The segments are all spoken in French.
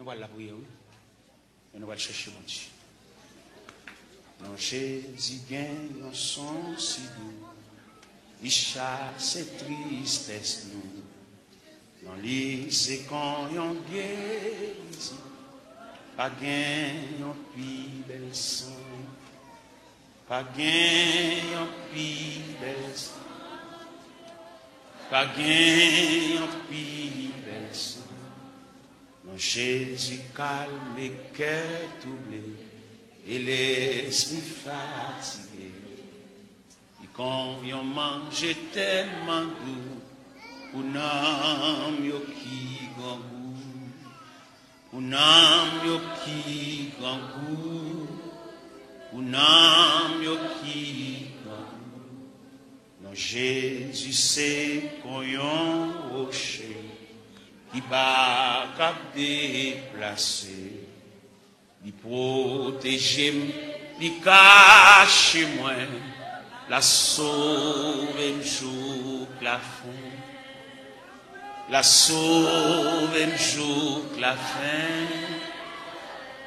Nous allons la prière, oui. Et nous allons chercher mon Dieu. Non, Jésus gagne un son si doux. Il chasse tristesse nous. Dans l'île, c'est quand on guérit. Pas gagne un plus bel son. Pas gagne un plus bel son. Pas gagne un plus bel son. Non, Jésus calme les cœurs troublés et l'esprit fatigué. Et quand on mange tellement doux, un homme qui grand goût, un homme qui grand goût, un homme qui grand goût. Non, Jésus c'est qu'on yon rocher qui va cap déplacer, il protège, il cache moi, la sauve un jour la fin, la sauve un jour la fin,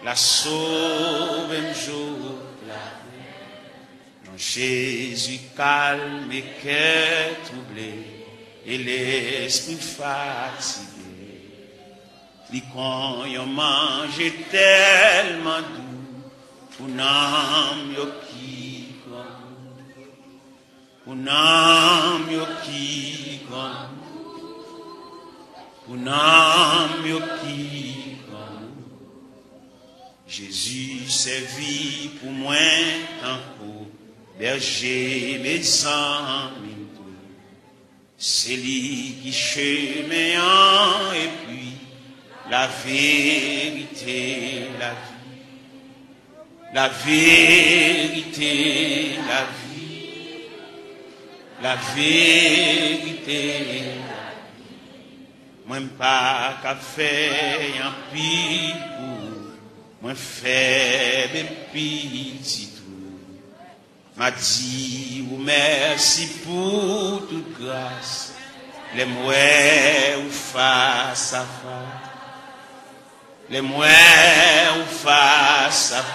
la sauve un jour la fin. Non, Jésus calme et cœur troublé et l'esprit fatigué. Et quand on mange tellement doux, un âme qui grand, un âme qui grand, un âme qui grand. Jésus servit pour moi tant pour berger mes amis. C'est lui qui chemin et puis la vérité, la vie, la vérité, la vie, la vérité, la vie. Moi pas qu'à faire un pis pour, moi faible petit tout. M'a dit ou merci pour toute grâce, les mouets ou face à face. Les mouets ou face à face,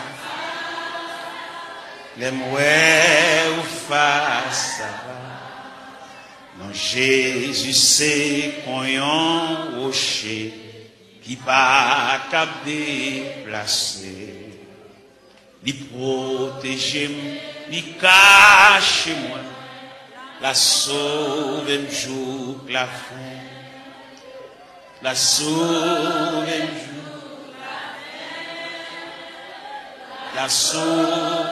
les mouets ou face à face. Non, Jésus c'est qu'on yon rocher qui pas cap déplacer. Il protège, il cache moi, la sauve un jour la fin, la sauve un jour. La sauve.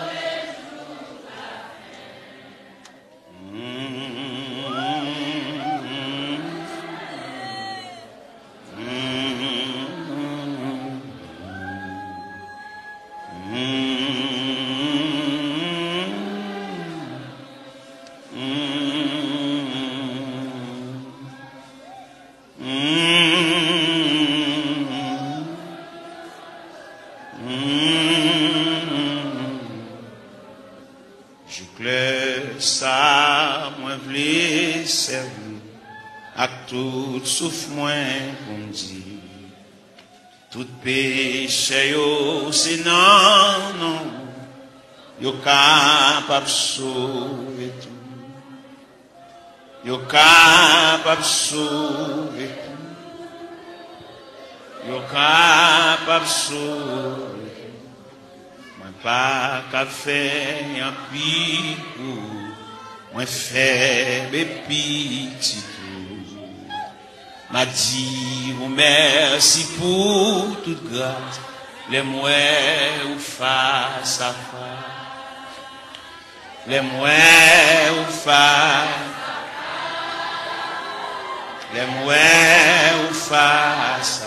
Tout souffre moins qu'on dit, tout péché yo c'est non, non, yo capable sauver tout, yo capable sauver tout, yo capable sauver tout. Moi pas qu'à faire un pis pour, moi faible petit. M'a dit ou merci pour toute grâce, les mouets ou face à face, les mouets ou face, les mouets ou face à face.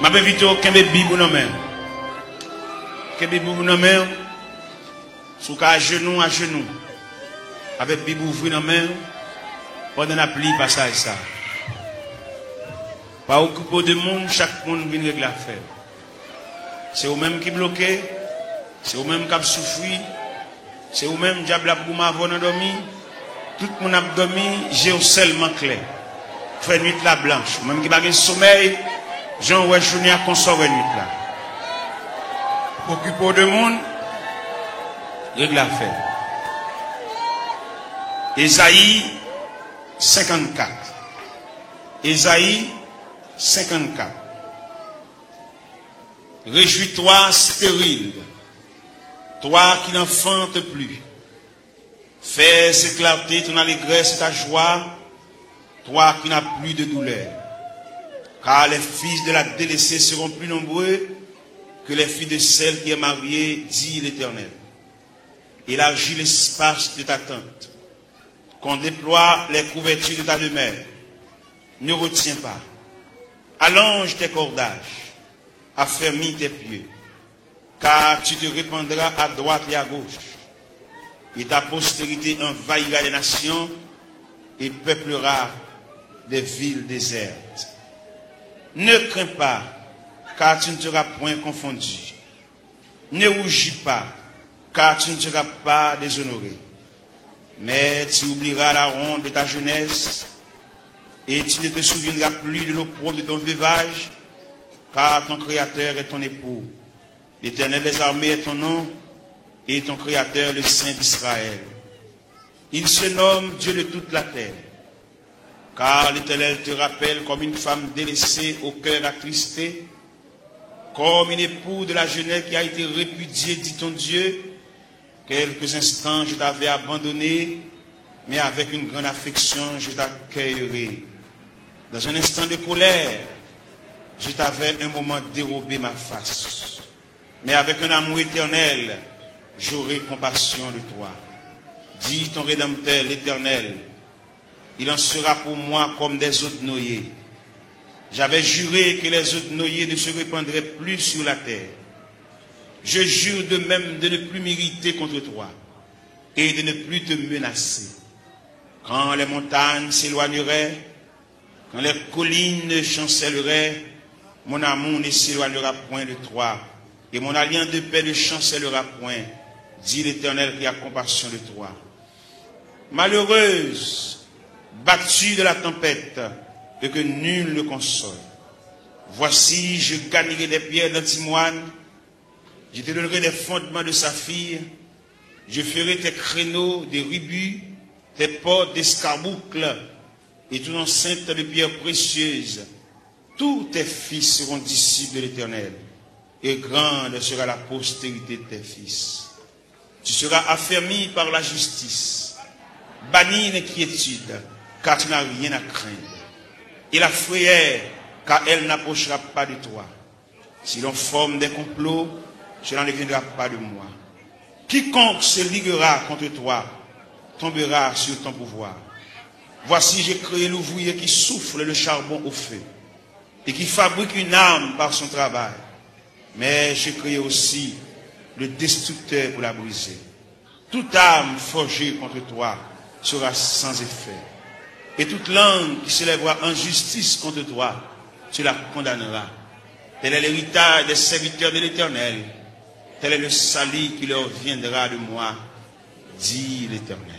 Ma bevito kembe bibou nan men. Kembe bibou nan men. Sou ka à genoux. Avec bibou ouvri nan men. Pendant la pluie passage ça. Pas occupé de monde, chaque monde vient régler l'affaire. C'est eux même qui bloqué, c'est eux même qui ont souffert, c'est eux même qui ont dormi. Tout le monde a dormi, j'ai seulement clair. Fait nuit la blanche, même qui n'a pas de sommeil, Jean ouais journée à consommer nuit là. Occupé de monde, règle l'affaire. Ésaïe 54. Ésaïe 54. Réjouis-toi, stérile, toi qui n'enfantes plus. Fais éclater ton allégresse et ta joie, toi qui n'as plus de douleur. Car les fils de la délaissée seront plus nombreux que les filles de celle qui est mariée, dit l'Éternel. Élargis l'espace de ta tente, qu'on déploie les couvertures de ta demeure. Ne retiens pas. Allonge tes cordages, affermis tes pieds, car tu te répandras à droite et à gauche, et ta postérité envahira les nations et peuplera des villes désertes. Ne crains pas, car tu ne seras point confondu. Ne rougis pas, car tu ne seras pas déshonoré. Mais tu oublieras la ronde de ta jeunesse, et tu ne te souviendras plus de l'opprobre de ton veuvage, car ton Créateur est ton époux. L'Éternel des armées est ton nom, et ton Créateur le Saint d'Israël. Il se nomme Dieu de toute la terre, car l'Éternel te rappelle comme une femme délaissée au cœur attristé, comme une époux de la jeunesse qui a été répudiée, dit ton Dieu. Quelques instants je t'avais abandonné, mais avec une grande affection je t'accueillerai. Dans un instant de colère, je t'avais un moment dérobé ma face. Mais avec un amour éternel, j'aurai compassion de toi. Dis ton Rédempteur, l'Éternel, il en sera pour moi comme des eaux de noyer. J'avais juré que les eaux de noyer ne se répandraient plus sur la terre. Je jure de même de ne plus m'irriter contre toi et de ne plus te menacer. Quand les montagnes s'éloigneraient, quand les collines chancelleraient, mon amour ne s'éloignera point de toi, et mon alliance de paix ne chancellera point, dit l'Éternel qui a compassion de toi. Malheureuse, battue de la tempête, et que nul ne console. Voici, je gagnerai des pierres d'antimoine, je te donnerai des fondements de saphir, je ferai tes créneaux des rubis, tes portes d'escarboucles, et ton enceinte de pierres précieuses. Tous tes fils seront disciples de l'Éternel, et grande sera la postérité de tes fils. Tu seras affermi par la justice, banni l'inquiétude, car tu n'as rien à craindre. Et la frayeur, car elle n'approchera pas de toi. Si l'on forme des complots, cela ne viendra pas de moi. Quiconque se liguera contre toi tombera sur ton pouvoir. Voici, j'ai créé l'ouvrier qui souffle le charbon au feu et qui fabrique une arme par son travail. Mais j'ai créé aussi le destructeur pour la briser. Toute arme forgée contre toi sera sans effet. Et toute langue qui s'élèvera en justice contre toi, tu la condamneras. Tel est l'héritage des serviteurs de l'Éternel. Tel est le salut qui leur viendra de moi, dit l'Éternel.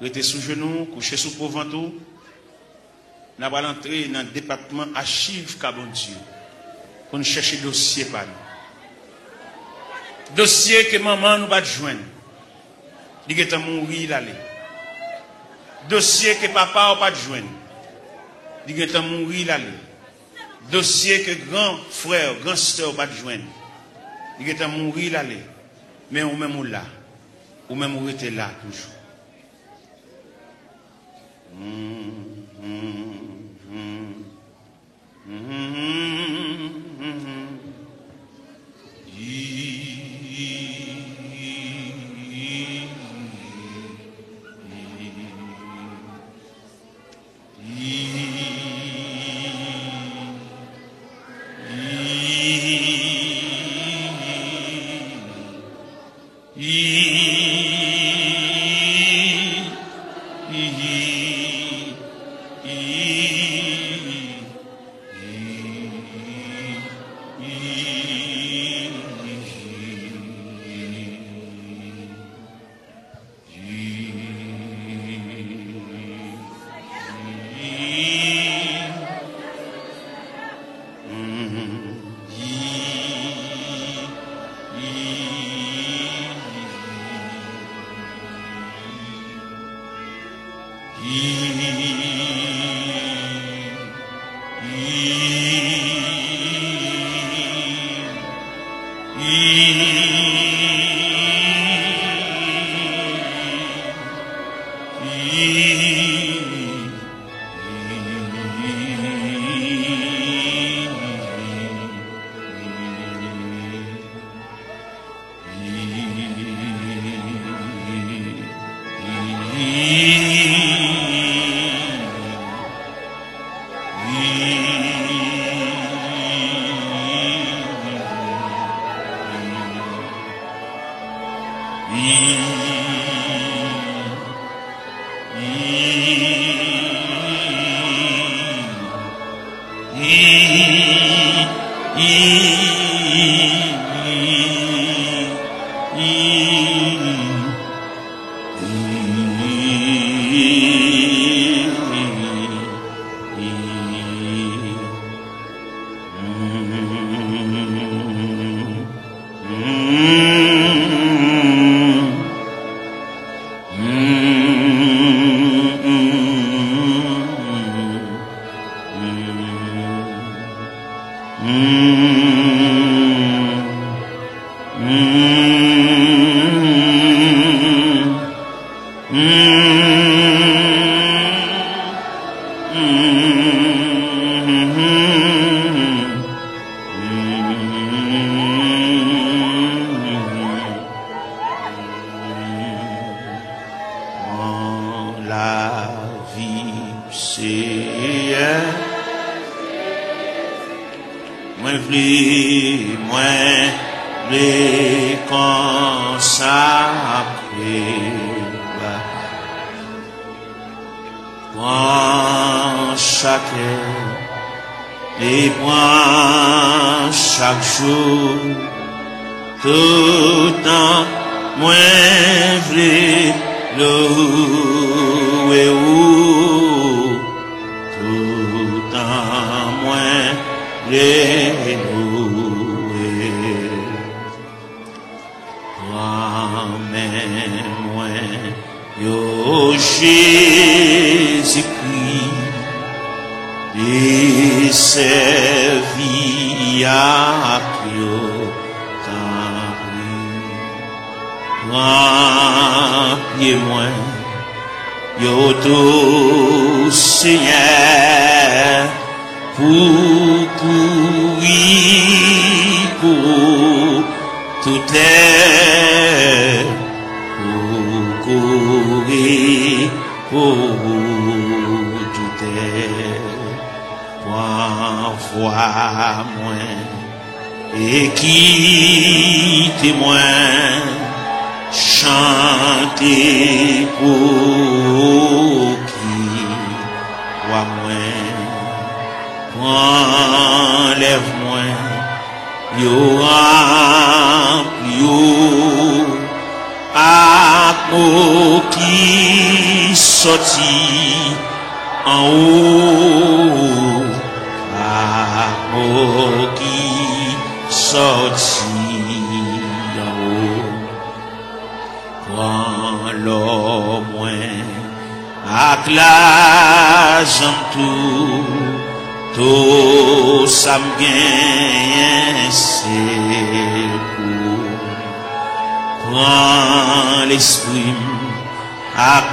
Restez sous genoux, couchez sous pauvre-ventou. Nous allons entrer dans le département archives Cabon Dieu pour nous chercher dossier par nous. Dossier que maman nous va joindre. Il est mourir l'aller. Dossier que papa n'a pas joindre. Il est mourir l'aller. Dossier que grand frère, grand sœur va joindre. Il est mourir l'aller. Mais ou même là. Ou même ou était là toujours.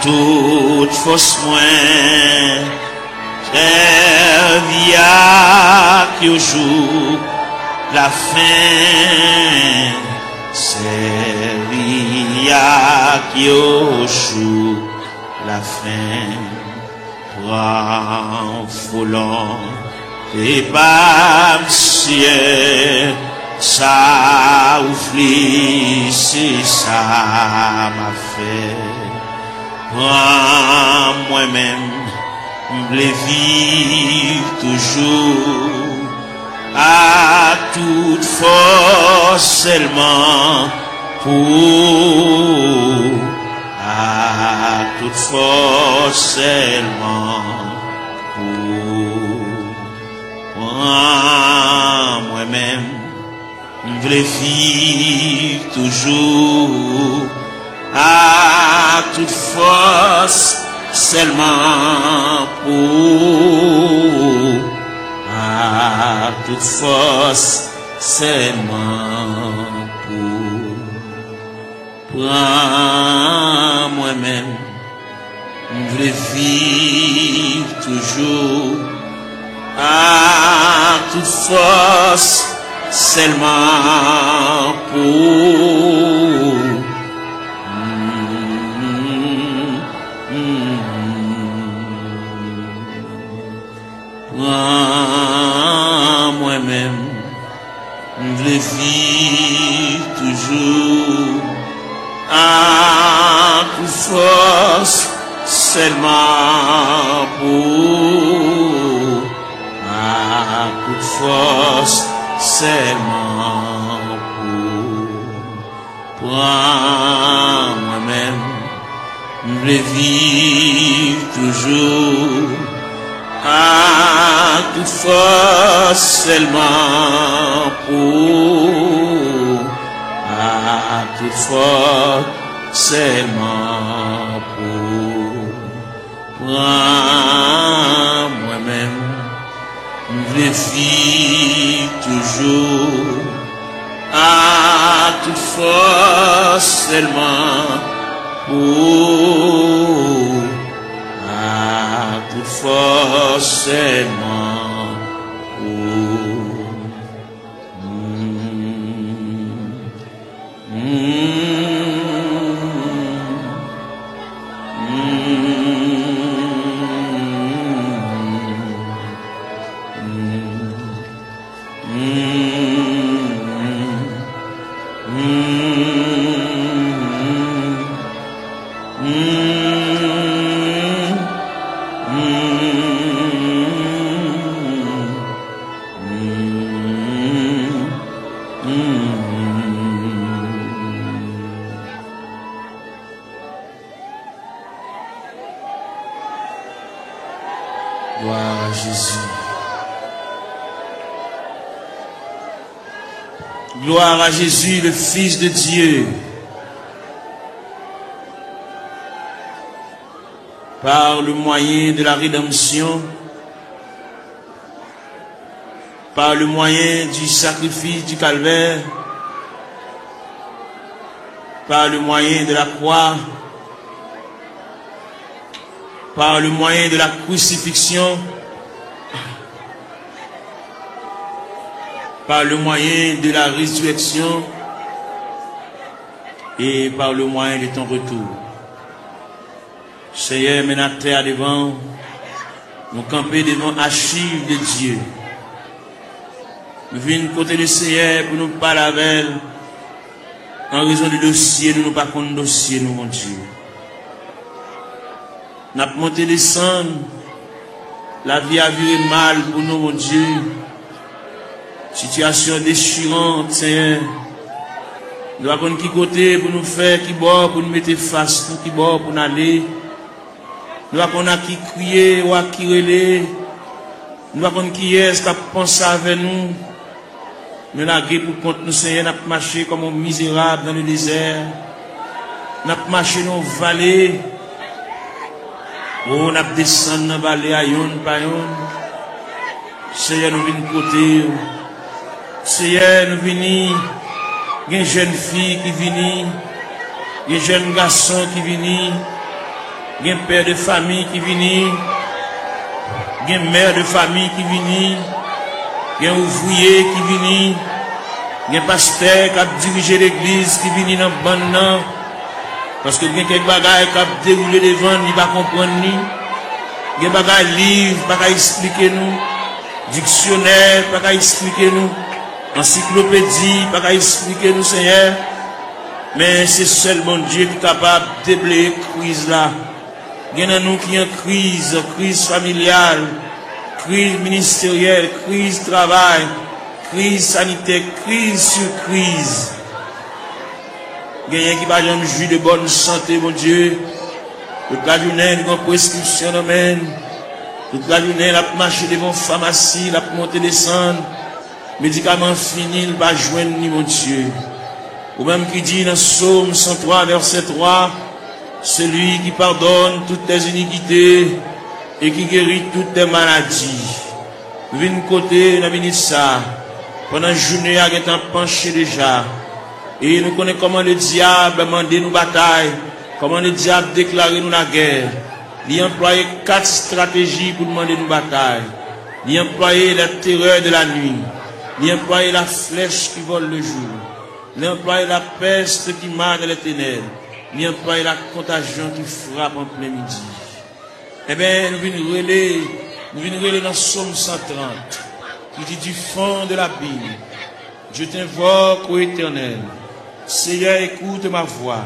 Toute force moins servia que jour la fin servia que jour la fin toi volant et pas ciel ça oufli c'est ça m'a fait moi-même, je vivre toujours à toute force seulement pour à toute force seulement pour m'vle vivre toujours à toute force seulement pour à toute force seulement pour moi-même m'vle vivre toujours à toute force seulement pour moi-même m'vle vivre toujours à toute force seulement pour à toute force seulement pour moi-même m'vle vivre toujours à toute force seulement pour à toute force seulement pour moi-même m'vle vivre toujours à toute force seulement pour à toute force seulement pour Gloire à Jésus. Gloire à Jésus, le Fils de Dieu. Par le moyen de la rédemption, par le moyen du sacrifice du calvaire, par le moyen de la croix, par le moyen de la crucifixion, par le moyen de la résurrection et par le moyen de ton retour. Seigneur, mets la terre devant, nous camper devant archives de Dieu. Nous venons côté du Seigneur pour nous parler avec elle. En raison du dossier, nous ne pas contre dossier, nous, mon Dieu. Nous avons monté descendre. La vie a viré mal pour nous, mon Dieu. Situation déchirante, Seigneur. Nous avons qui côté pour nous faire, qui bord pour nous mettre face, pour qui bord pour nous aller. Nous avons qui crier ou qui relais. Nous avons qui est-ce qui a pensé avec nous. Nous avons pour compte nous, Seigneur, nous avons marché comme un misérable dans le désert. Nous avons marché dans les vallées. Oh, nous avons descendu dans la vallée à yon par yon. Seigneur, nous venons côté. Seigneur, nous venons. Il y a une jeune fille qui vient. Il y a un jeune garçon qui vient. Il y a un père de famille qui vient. Il y a une mère de famille qui vient. Il y a un ouvrier qui vient. Il y a un pasteur qui a dirigé l'église qui vient dans le bon. Parce que il y a quelques bagages qui ont déroulé devant, il ne va pas comprendre. Il y a des bagages livres, il ne va pas expliquer nous. Dictionnaire, il ne va pas expliquer nous. Encyclopédie, il ne va pas expliquer nous, Seigneur. Mais c'est seulement Dieu qui est capable de déblayer la crise là. Il y en a nous qui ont crise familiale, crise ministérielle, crise travail, crise sanitaire, crise sur crise. Il y a qui va jamais jouir de bonne santé, mon Dieu. Toute la journée, nous avons prescription d'amène. Toute la journée, la marche devant pharmacie, la monter descendre. médicament fini, il va joindre ni mon Dieu. Ou même qui dit dans Psaume 103, verset 3, celui qui pardonne toutes tes iniquités et qui guérit toutes tes maladies. Nous venons côté, nous venons ça. Pendant la journée, il est penché déjà. Et nous connaissons comment le diable a demandé nous bataille, comment le diable a déclaré nous la guerre. Il a employé 4 stratégies pour demander nous bataille. Il a employé la terreur de la nuit. Il a employé la flèche qui vole le jour. Il a employé la peste qui marque les ténèbres. Il a employé la contagion qui frappe en plein midi. Eh bien, nous venons relayer dans Psaume 130, qui dit du fond de l'abîme, je t'invoque, ô Éternel. Seigneur, écoute ma voix.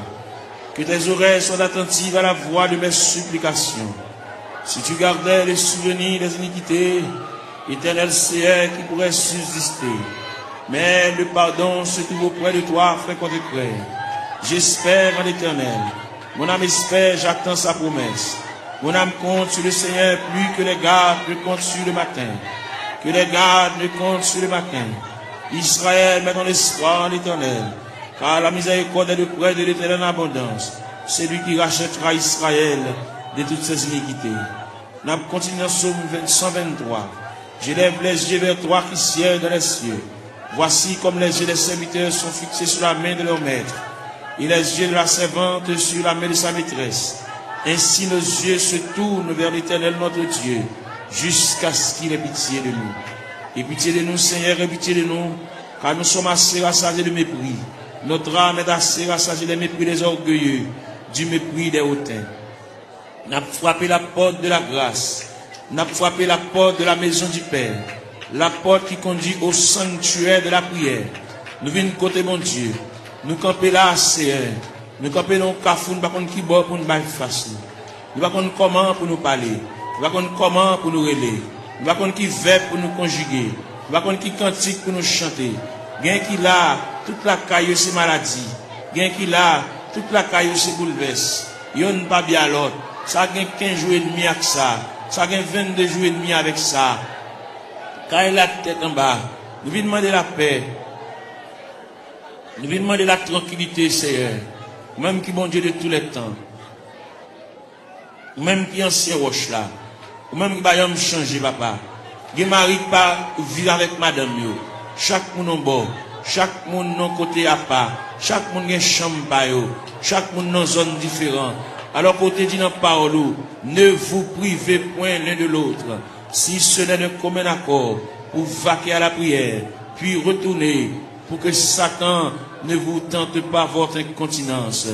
Que tes oreilles soient attentives à la voix de mes supplications. Si tu gardais les souvenirs des iniquités, Éternel Seigneur, qui pourrait subsister. Mais le pardon se trouve auprès de toi, frère contre frère. J'espère en l'Éternel. Mon âme espère, j'attends sa promesse. Mon âme compte sur le Seigneur plus que les gardes ne comptent sur le matin. Que les gardes ne comptent sur le matin. Israël met ton espoir en l'Éternel. Car la miséricorde est de près de l'Éternel en abondance. C'est lui qui rachètera Israël de toutes ses iniquités. Nous continuons dans Psaume 123. J'élève les yeux vers toi qui sièges dans les cieux. Voici comme les yeux des serviteurs sont fixés sur la main de leur maître, et les yeux de la servante sur la main de sa maîtresse. Ainsi nos yeux se tournent vers l'Éternel notre Dieu, jusqu'à ce qu'il ait pitié de nous. Et pitié de nous, Seigneur, et pitié de nous, car nous sommes assez rassasiés de mépris. Notre âme est assez rassasiée des mépris des orgueilleux, du mépris des hautains. N'a frappé la porte de la grâce, n'a frappé la porte de la maison du Père, la porte qui conduit au sanctuaire de la prière. Nous venons côté mon Dieu, nous camper là, Seigneur. Nous camper dans le cafou, nous ne savons pas qui boit pour nous battre face. Nous ne savons pas comment pour nous parler. Nous ne savons pas comment pour nous relayer. Nous ne savons pas qui verbe pour nous conjuguer. Nous ne savons pas qui cantique pour nous chanter. Gain qui là, toute la caille c'est maladie. Gain qui là, toute la caille c'est bouleverse. Yon pas bien l'autre. Ça gagne 15 jours et demi avec ça. Ça gagne 22 jours et demi avec ça. Quand il a la tête en bas, nous venons demander la paix. Nous venons demander la tranquillité, Seigneur. Même qui bon Dieu de tous les temps. Même qui ancien roche là. Même qui va me changer, papa. Qui mari pas vivre avec madame yo. Chaque monde en bas. Chaque monde non côté à part. Chaque monde a une chambre pa yo. Chaque monde dans zone différente. Alors côté dit dans parole, ne vous privez point l'un de l'autre. Si ce n'est de commun accord pour vaquer à la prière, puis retourner pour que Satan ne vous tente pas votre incontinence.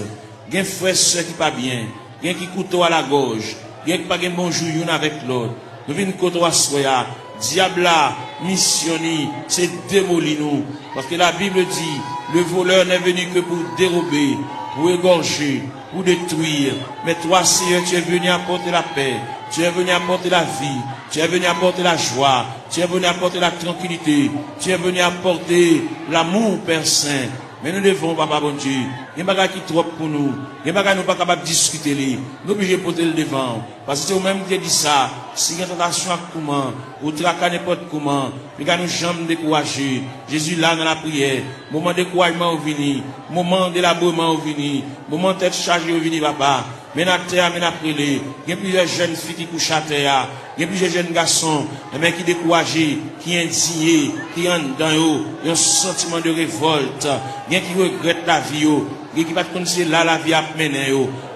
Gen frère soeur qui pas bien, gen qui couteau à la gorge, gen qui pas gen bonjour yon avec l'autre. Nous venons couteau à soya, diable là, missionné, c'est démoli nous. Parce que la Bible dit, le voleur n'est venu que pour dérober, pour égorger, pour détruire. Mais toi, Seigneur, tu es venu apporter la paix. Tu es venu apporter la vie. Tu es venu apporter la joie. Tu es venu apporter la tranquillité. Tu es venu apporter l'amour, Père Saint. Mais nous devons, Papa bon Dieu, il y a des choses qui trop pour nous. Il y a des choses qui ne sommes pas capables de discuter. Nous sommes obligés de porter le devant. Parce que c'est vous-même qui dit ça. Si il y a une tentation à comment, ou traquer n'importe comment, nous ne jamais décourager. Jésus là dans la prière. Moment de découragement au vini. Moment d'élaboration au vini. Moment de tête chargée au vini, Papa. Mais dans la terre, mais après les. Il y a plusieurs jeunes filles qui couchent à terre. Il y a plusieurs jeunes garçons, mais qui découragés, qui indignés, qui ont dans eux, un sentiment de révolte. Il y a qui regrettent la vie. Il y a qui ne connaissent pas là la vie à mener.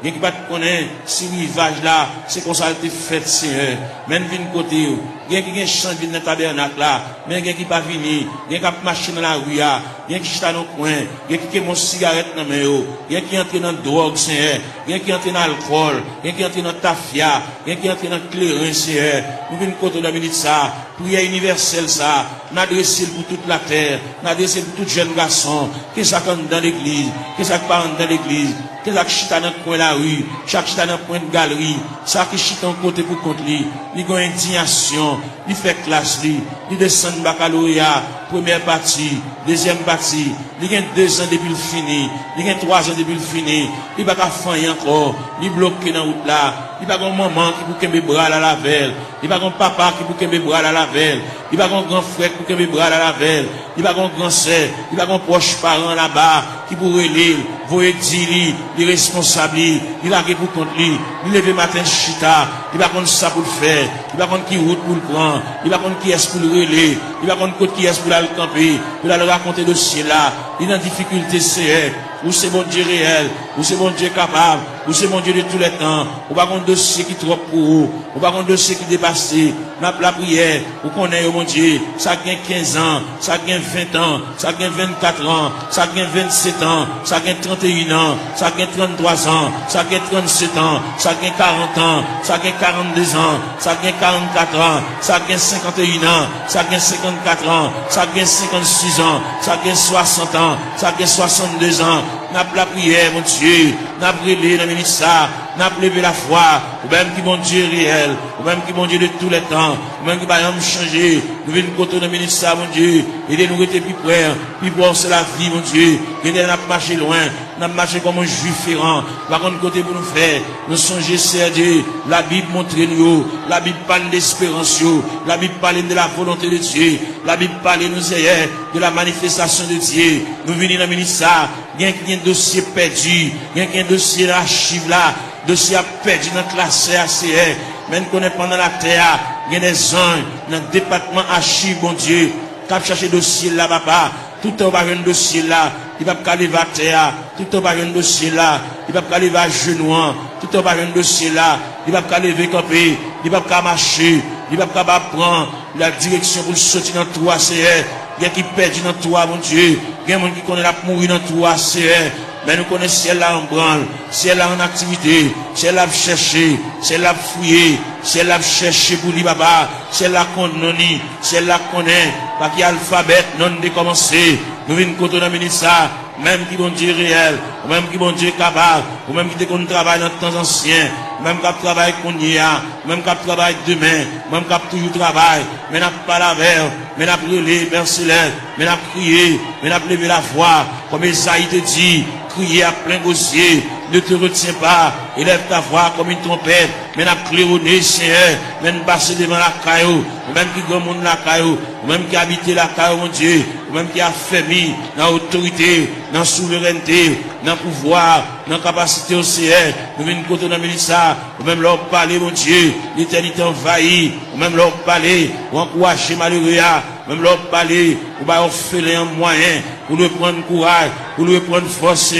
Il y a qui ne connaissent pas ce rivage là, c'est comme ça que fait, Seigneur. Même vin côté. Il y a qui ont changé dans le tabernacle là, mais il y a qui pas venu. Il y a qui marché dans la rue. Il y a qui sont dans le coin. Il y a qui ont une cigarette dans la main. Il y a qui entrent dans la drogue, Seigneur. Il y a qui entrent dans l'alcool. Il y a qui entrent dans la tafia. Il y a qui entrent dans le clairin, Seigneur. Nous venons côté de la minute ça. Prière universelle ça. N'adresser pour toute la terre. N'adresser pour tout jeune garçon. Qui ça dans l'église. Qui ça parle dans l'église. Chaque chita dans le coin de la rue, chaque chita dans le coin de galerie, ça qui chita en côté pour contre lui, il a indignation, il fait classe, il descend baccalauréat, première partie, deuxième partie, il a 2 ans depuis le fini, il a 3 ans depuis le fini, il va pas faire encore, il bloqué dans la route là, il va pas un maman qui pour qu'un bras à la velle, il va pas un papa qui pour qu'un bras à la velle, il va pas un grand frère qui pour qu'un bras à la velle, il va pas un grand sœur, il va pas un proche parent là-bas qui pour relire, voyer dire il responsable, il a pour contre lui, il lève matin chita, il va contre ça pour le faire, il va contre qui route pour le prendre, il va contre qui est pour le relayer, il va contre qui est pour le camper, pour le raconter le dossier là, il est en difficulté c'est ou c'est bon Dieu réel, ou c'est bon Dieu capable, ou c'est bon Dieu de tous les temps, ou pas un dossier qui trop pour vous, ou pas un dossier qui dépasse, n'a pas la prière, ou qu'on est au mon Dieu, ça gagne 15 ans, ça gagne 20 ans, ça gagne 24 ans, ça gagne 27 ans, ça gagne 31 ans, ça gagne 33 ans, ça gagne 37 ans, ça gagne 40 ans, ça gagne 42 ans, ça gagne 44 ans, ça gagne 51 ans, ça gagne 54 ans, ça gagne 56 ans, ça gagne 60 ans, ça gagne 62 ans, n'a pas la prière, mon Dieu, n'a pas brûlé dans le ministère, n'a pas levé la foi, ou même qui mon Dieu réel, ou même qui mon Dieu de tous les temps, ou même qui va me changer, nous venons côté dans le ministère, mon Dieu, et nous rester plus près, plus bon, c'est la vie, mon Dieu, et nous n'a pas marché loin, n'a pas marché comme un juif errant, par contre, côté pour nous faire, nous songer, c'est Dieu, la Bible montre nous, la Bible parle d'espérance, la Bible parle de la volonté de Dieu, la Bible parle nous hier, de la manifestation de Dieu, nous venons dans le ministère, il y a un dossier perdu, il y a un dossier d'archive là, dossier perdu dans la classe ACR, même qu'on est pendant la terre, il y a des anges dans le département archive, bon Dieu, qui a cherché dossier là, papa, tout le temps va un dossier là, il va pas aller à terre, tout le temps va un dossier là, il va pas aller à genoux, tout le temps va un dossier là, il va pas lever camper, il va pas marcher, il va pas prendre la direction pour sortir dans tout ACR, il y a qui perdu dans toi, mon Dieu, il y a des gens qui connaissent la mourir dans tout ACR. Mais nous connaissons ciel là en branle, ciel là en activité, ciel là chercher, ciel là fouiller, ciel là chercher pour lui baba, ciel là qu'on non, ciel là connaît, pas qu'il y a alphabet non décommencé. Nous venons côté dans le ministère, même qui bon Dieu réel, ou même qui bon Dieu capable, ou même qui te qu'on travaille dans le temps ancien, même qui travaille qu'on y a, même qui travaille demain, même qui toujours travaille, mais n'a pas la verre, mais n'a brûlé, Père Céleste, mais n'a crié, mais n'a levé la voix, comme Esaïe te dit, crier à plein gosier, ne te retiens pas, élève ta voix comme une trompette, mais n'a claironné, Seigneur, même passer devant la caillou, même qui grand monde la caillou, même qui habite la caillou, mon Dieu, même qui a fermé dans l'autorité, dans la souveraineté, dans le pouvoir, dans la capacité au Seigneur, nous venons côté dans le ministère, ou même leur parler, mon Dieu, l'éternité envahie, ou même leur parler, ou encourager malheureux, même leur parler, ou bah offrir un moyen, pour nous prendre courage, pour nous prendre force,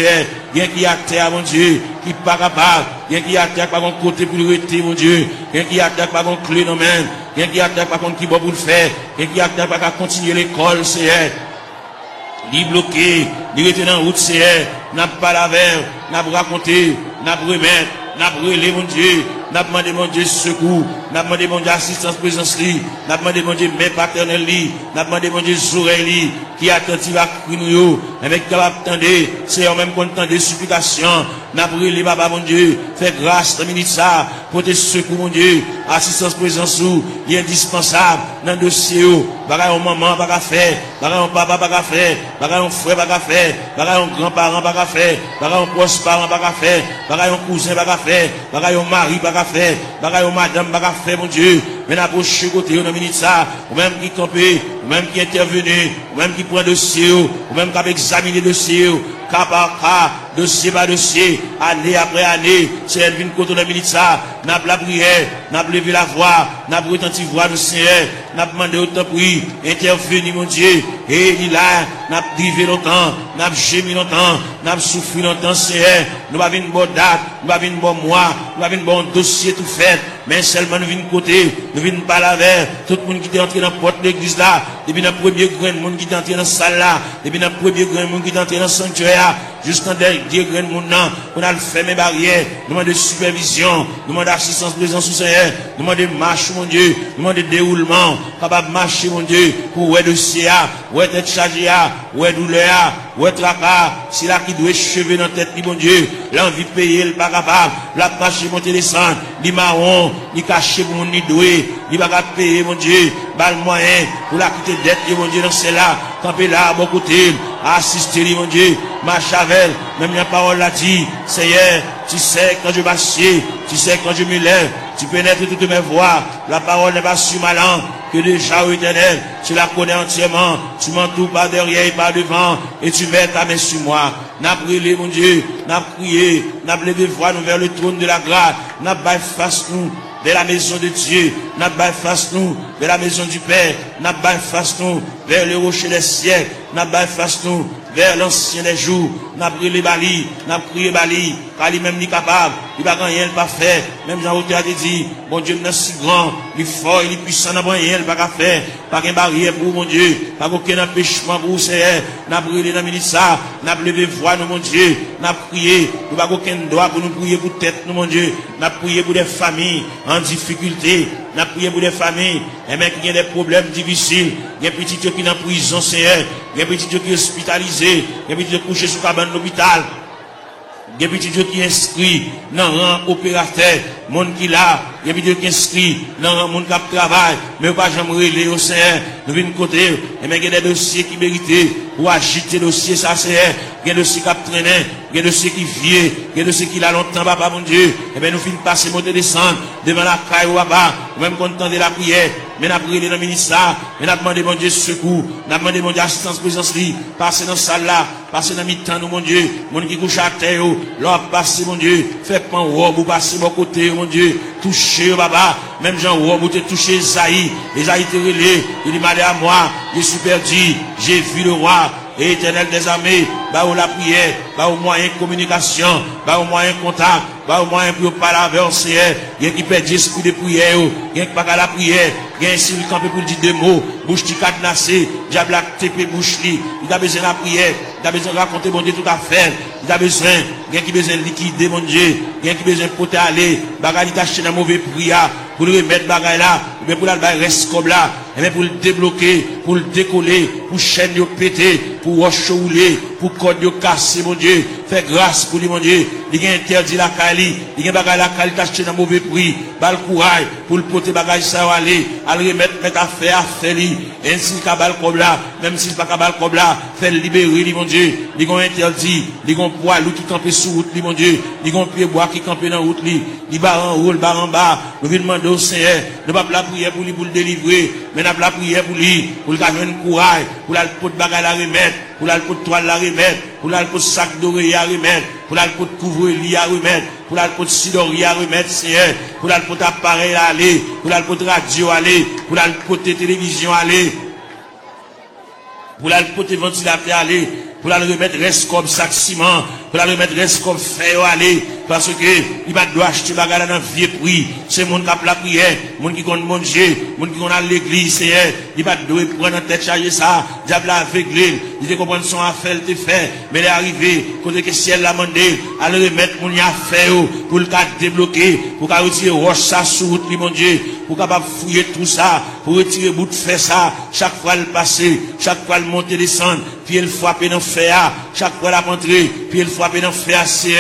bien qu'il y a terre, mon Dieu, qui pas capable, bien qu'il y a terre, pas mon côté pour le rester, mon Dieu, bien qu'il y a terre, pas mon clé, non, même, bien qu'il y a terre, pas contre qui va pour le faire, bien qu'il y a terre, pas continuer l'école, c'est ni bloqué, ni rester dans la route, c'est n'a pas la verre, n'a pas raconté, n'a pas remettre, n'a pas brûlé, mon Dieu, n'a pas demandé, mon Dieu, secours, n'a pas demandé, mon Dieu, assistance, présence, n'a pas demandé, mon Dieu, mère paternelle, n'a pas demandé, mon Dieu, oreilles, qui attentive à crier, avec capable d'attendre, c'est en même content des supplications, n'a pas brûlé, papa, mon Dieu, fais grâce, dans minute ça, pour tes secours, mon Dieu, assistance, présence, il est indispensable, dans le dossier, bagaille, maman, pas qu'à faire, bagaille, papa, pas qu'à faire, bagaille, frère, pas qu'à faire, bagaille, grand-parent, pas qu'à faire, bagaille, proche parent, pas qu'à faire, bagaille, cousin, pas qu'à faire, bagaille, mari, pas qu'à faire, bagaille, madame, pas qu'à faire, mon Dieu, mais n'approche côté, dans minute ça, ou même qui campé, ou même qui intervenu, ou même qui prend dossier, ou même qui a examiné dossier, cas par cas, dossier par dossier, année après année, c'est elle vient côté dans minute ça, n'a pas la prière, n'a pas levé la voix, n'a pas retenti voix du Seigneur, n'a pas demandé autant pour lui, intervenu, mon Dieu, et il a, n'a pas drivé longtemps, n'a pas gémi longtemps, n'a pas souffri longtemps, Seigneur, nous avons une bonne date, nous avons une bonne mois, nous avons un bon dossier tout fait, mais seulement nous venons côté, nous venons pas la vers, tout le monde qui est entré dans la porte de l'église là, depuis le premier grand monde qui est entré dans la salle là, depuis le premier grand monde qui est entré dans le sanctuaire, jusqu'en dernier grain de monde, on a le fait mes barrières, nous demandons de supervision, nous demandons d'assistance, présence au Seigneur, nous demandons de marche, mon Dieu, nous demandons de déroulement, capable de marcher, mon Dieu, pour ouais dossier, ouais tête chargée, ouais douleur, ouais tracas, si là qui doit cheveux dans la tête, mon Dieu, l'envie de payer, le pas capable, la marcher, monter, descendre, ni marron, ni caché pour mon ni doué, ni pas capable payer, mon Dieu, bal moyen, pour la quitter dette, mon Dieu, dans celle-là, camper là, à bon côté, assister, mon Dieu, marche avec, même la parole l'a dit, Seigneur, tu sais quand je m'assieds, tu sais quand je me lève, tu pénètres toutes mes voies, la parole n'est pas sur ma langue, que déjà, ô Éternel, tu la connais entièrement, tu m'entoures par derrière et par devant, et tu mets ta main sur moi. N'a brûlé, mon Dieu, n'a prié, n'a levé voix nous vers le trône de la grâce, n'a baillé face nous vers la maison de Dieu, n'a baillé face nous vers la maison du Père, n'a baillé face nous vers le rocher des siècles, n'a baillé face nous vers l'ancien des jours, n'a brûlé Bali, n'a prié Bali, car lui-même n'est capable, il va rien pas faire, même Jean-Auteur a dit, bon Dieu, il est si grand, il est fort, il est puissant, n'a rien pas faire, pas qu'un barrière pour mon Dieu, pas aucun empêchement pour Seigneur, n'a brûlé dans le ministère, n'a levé voix, nous, mon Dieu, n'a prié, nous pas aucun droit pour nous prier pour tête, nous, mon Dieu, n'a prié pour des familles en difficulté, n'a prié pour des familles, et même qui ont des problèmes difficiles, il y a des petits qui sont en prison, Seigneur, il y a des petits qui sont hospitalisés, il y a des petits qui sont couchés sur la cabane de l'hôpital, il y a des petits qui sont inscrits dans le rang opérateur, monde qui là, il y a des petits qui sont inscrits dans le rang monde qui travaille, mais pas jamais relé au Seigneur, nous venons côté, et même il y a des dossiers qui méritent pour agiter le dossier, ça c'est, il y a des dossiers qui traînent, il y a des dossiers qui viennent, il y a des dossiers qui là longtemps, papa mon Dieu, et bien nous finissons passer, monter, descendre, devant la caille ou papa, même content de la prière, mais nous avons prié dans le ministère, mais nous avons demandé mon Dieu secours, nous avons demandé mon Dieu assistance, présence, passer dans la salle là, passer dans le mi-temps, nous, mon Dieu, mon qui couche à terre, l'or passer, mon Dieu, fait pas un robe ou passer mon côté, mon Dieu, toucher, papa, même Jean robe ou te toucher Esaïe, Esaïe te relé, il dit, malé à moi, je suis perdu, j'ai vu le roi, et Éternel des armées, bah où la prière, bah au moyen de communication, bah au moyen de contact, bah au moyen pour parler avec le Seigneur, il y a qui perd l'esprit de prière, il y a qui pas à la prière, il y a un s'il campé pour dire deux mots, bouche qui cadenassé, diable TP bouche li, il a besoin de la prière, il a besoin de raconter mon Dieu tout à fait, il a besoin, il y a qui besoin de liquider mon Dieu, il y a qui besoin de porter aller, bagaille d'acheter dans mauvais prière, pour le remettre bagaille là, mais pour la reste comme là, et pour le débloquer, pour le décoller, pour chaîne de péter, pour rochouler, pour code de casser, mon Dieu, fais grâce pour lui, mon Dieu, il y a interdit la Kali, il y a bagaille la Kali d'acheter dans mauvais prix, bal courage, pour le porter bagaille ça aller, à le remettre, mettre à faire lui, ainsi qu'à bal comme là, même s'il pas qu'à bal comme là, fait libérer lui, mon Dieu, il y a interdit, il y a un poids, qui campé sous route, lui, mon Dieu, il y a un pied bois qui campé dans route, lui, il barre en haut, il barre en bas, nous venons demander au Seigneur, ne pas la prière pour lui, pour le délivrer, mais n'a pas la prière pour lui, pour le gagner un courage, pour la pot de bagaille la remettre, pour la pot de toile la remettre, pour la pot de sac d'oreille à remettre, pour la pot de couvre-lit à remettre, pour la pot de sidori à remettre, Seigneur, pour la pot d'appareil à aller, pour la pot de radio à aller, pour la pot de télévision à aller, pour la pot de ventilateur à aller, pour la remettre reste comme sac ciment, pour la remettre reste comme fer à aller, parce que il va devoir acheter bagarre dans vieux prix. C'est mon qui a la prière, mon qui compte manger, mon qui compte à l'église, c'est il va devoir prendre en tête charger ça, diable aveuglé, il te comprend son affaire, il te fait, mais il est arrivé, côté que ciel l'a demandé, à le remettre mon affaire, pour le cas débloquer, pour qu'à retirer roche ça sur route, mon Dieu, pour capable fouiller tout ça, pour retirer bout de fer ça, chaque fois le passer, chaque fois le monter, descendre, puis il frapper dans le fer, chaque fois la rentrer, puis il frapper dans le fer, c'est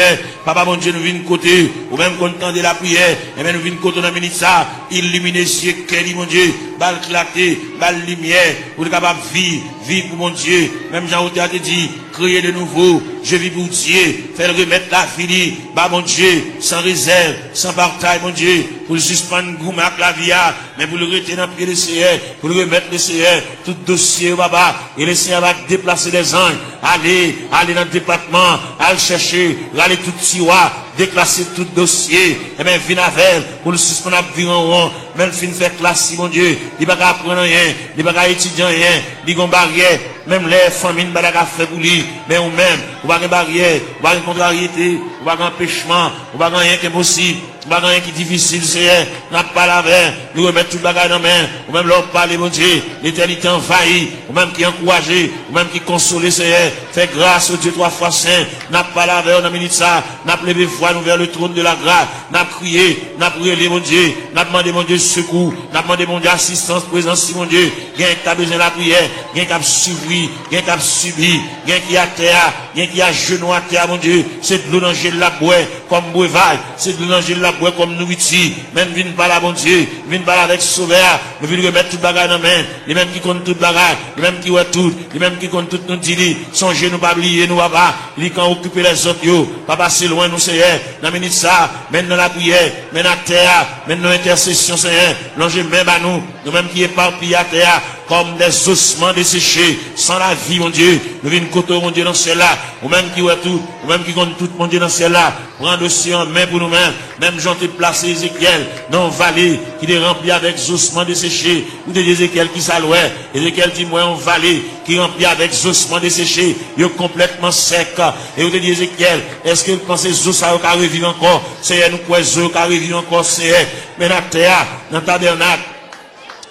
papa mon Dieu, nous venons côté, ou même content de la prière, et bien nous venons côté dans le ministère, illuminer ce qu'est, mon Dieu, balle clarté, balle lumière, pour être capable de vivre pour mon Dieu, même Jean-Auteur a dit, créer de nouveau, je vis pour Dieu, faire remettre la fini, bah mon Dieu, sans réserve, sans bataille, mon Dieu, pour le suspendre gourmet avec la vie, mais pour le retenir dans le pied de Seigneur, pour le remettre le Seigneur, tout dossier, papa, et le Seigneur va déplacer les anges, aller dans le département, aller chercher, aller tout tiroir, déclasser tout dossier, et bien, venir avec, pour le suspendre à vivre en rond, même fin faire classe, mon Dieu, il va pas apprendre rien, il va pas étudier rien, il va barrière, même les familles, il va pas faire pour lui, mais ou même, ou pas une barrière, ou pas une contrariété, ou pas un empêchement, ou pas rien qui est possible, Bagay qui difficile, Seigneur, n'a pas la veine, nous remettre tout bagay dans main, ou même leur parler, mon Dieu, l'éternité envahie, ou même qui encourage, ou même qui console, Seigneur, fait grâce au Dieu 3 fois saint, n'a pas la veine, on a mis ça, n'a pas levé foi, nous vers le trône de la grâce, n'a crié, n'a prié, mon Dieu, n'a demandé, mon Dieu, secours, n'a demandé, mon Dieu, assistance, présence, mon Dieu, gain qui a besoin de la prière, gain qui a suivi, gain qui a subi, gain qui a terre, gain qui a genou à terre, mon Dieu, c'est de l'eau dans le la boue, comme breuvage, c'est de l'eau dans la boue comme nourriture, même vine pas là, mon Dieu, vine pas là avec sauveur, nous venons remettre tout bagage dans la main, les mêmes qui comptent tout bagage, les mêmes qui voient tout, les mêmes qui comptent tout nous dit, songez nous pas oublier nous papa, les quand occuper les autres yo, pas passer loin nous Seigneur, dans minute ça, maintenant la prière, maintenant la terre, maintenant l'intercession Seigneur, l'ange même à nous mêmes qui éparpillent à terre, comme des ossements desséchés, sans la vie, mon Dieu. Nous venons côté, mon Dieu, dans celle-là. Ou même qui voit tout, ou même qui compte tout, mon Dieu, dans celle-là. Prends dossier en main pour nous-mêmes. Même j'en ai placé Ézéchiel dans une vallée qui est remplie avec ossements desséchés. Ou de Ézéchiel qui s'allouait. Ézéchiel dit, moi, une vallée qui est remplie avec ossements desséchés. Il est complètement sec. Et vous dit Ézéchiel, est-ce que vous pensez que ça va revivre encore? C'est nous quoi, ça va revivre encore, c'est mais la terre, dans le tabernacle,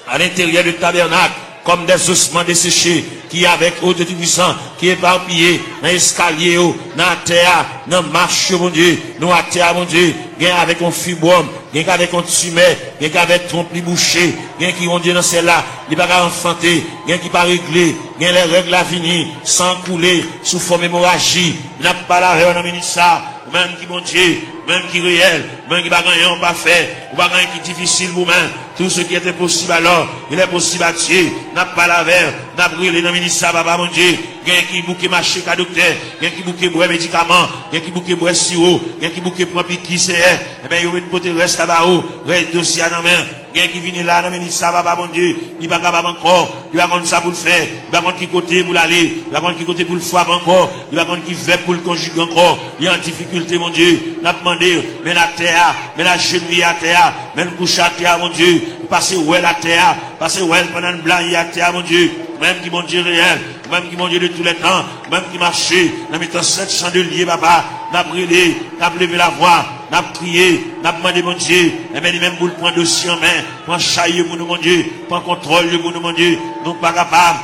à l'intérieur du tabernacle, comme des ossements desséchés, qui avec eau de puissant, qui est éparpillé, dans l'escalier, dans la terre, dans la marche, mon Dieu, nous à terre, mon Dieu, gain avec un fibrome, gain avec un tumeur, gain avec trompe bouché, gain qui, mon Dieu, dans celle-là, il va pas enfanter, gain qui pas régler, gain les règles à venir, sans couler, sous forme hémorragie, il n'a pas la réunion, ça, même qui, mon Dieu, même qui réel, même qui va gagner, on pas fait, ou va gagner qui difficile vous-même, tout ce qui était possible alors, il est possible à Dieu, n'a pas la verre, n'a brûlé dans le ministère, papa, mon Dieu, gain qui bouquet marché qu'à docteur, gain qui bouquet boire médicaments, gain qui bouquet boire sirop, gain qui bouquet prend qui c'est, eh ben, il va côté reste là-bas, reste dossier à la main, gain qui vient là, dans le ministère, papa, mon Dieu, il va capable encore, il va prendre ça pour le faire, il va prendre qui côté pour l'aller, il va prendre qui côté pour le foie encore, il va prendre qui fait pour le conjuguer encore, il y a en difficulté, mon Dieu, n'a demandé, mais la terre, mais la cheville à terre, mais le couche à terre, mon Dieu, passer où est la terre, passer où est pendant le blanc à terre, mon Dieu, même qui, mon Dieu, réel, même qui, mon Dieu, de tous les temps, même qui marchait, dans mettant 7 chandeliers, papa, n'a brûlé, n'a levé la voix, n'a crié, n'a demandé, mon Dieu, et même pour le prendre dossier en main, prendre chaillot pour nous, mon Dieu, prendre contrôle pour nous, mon Dieu, nous pas capables.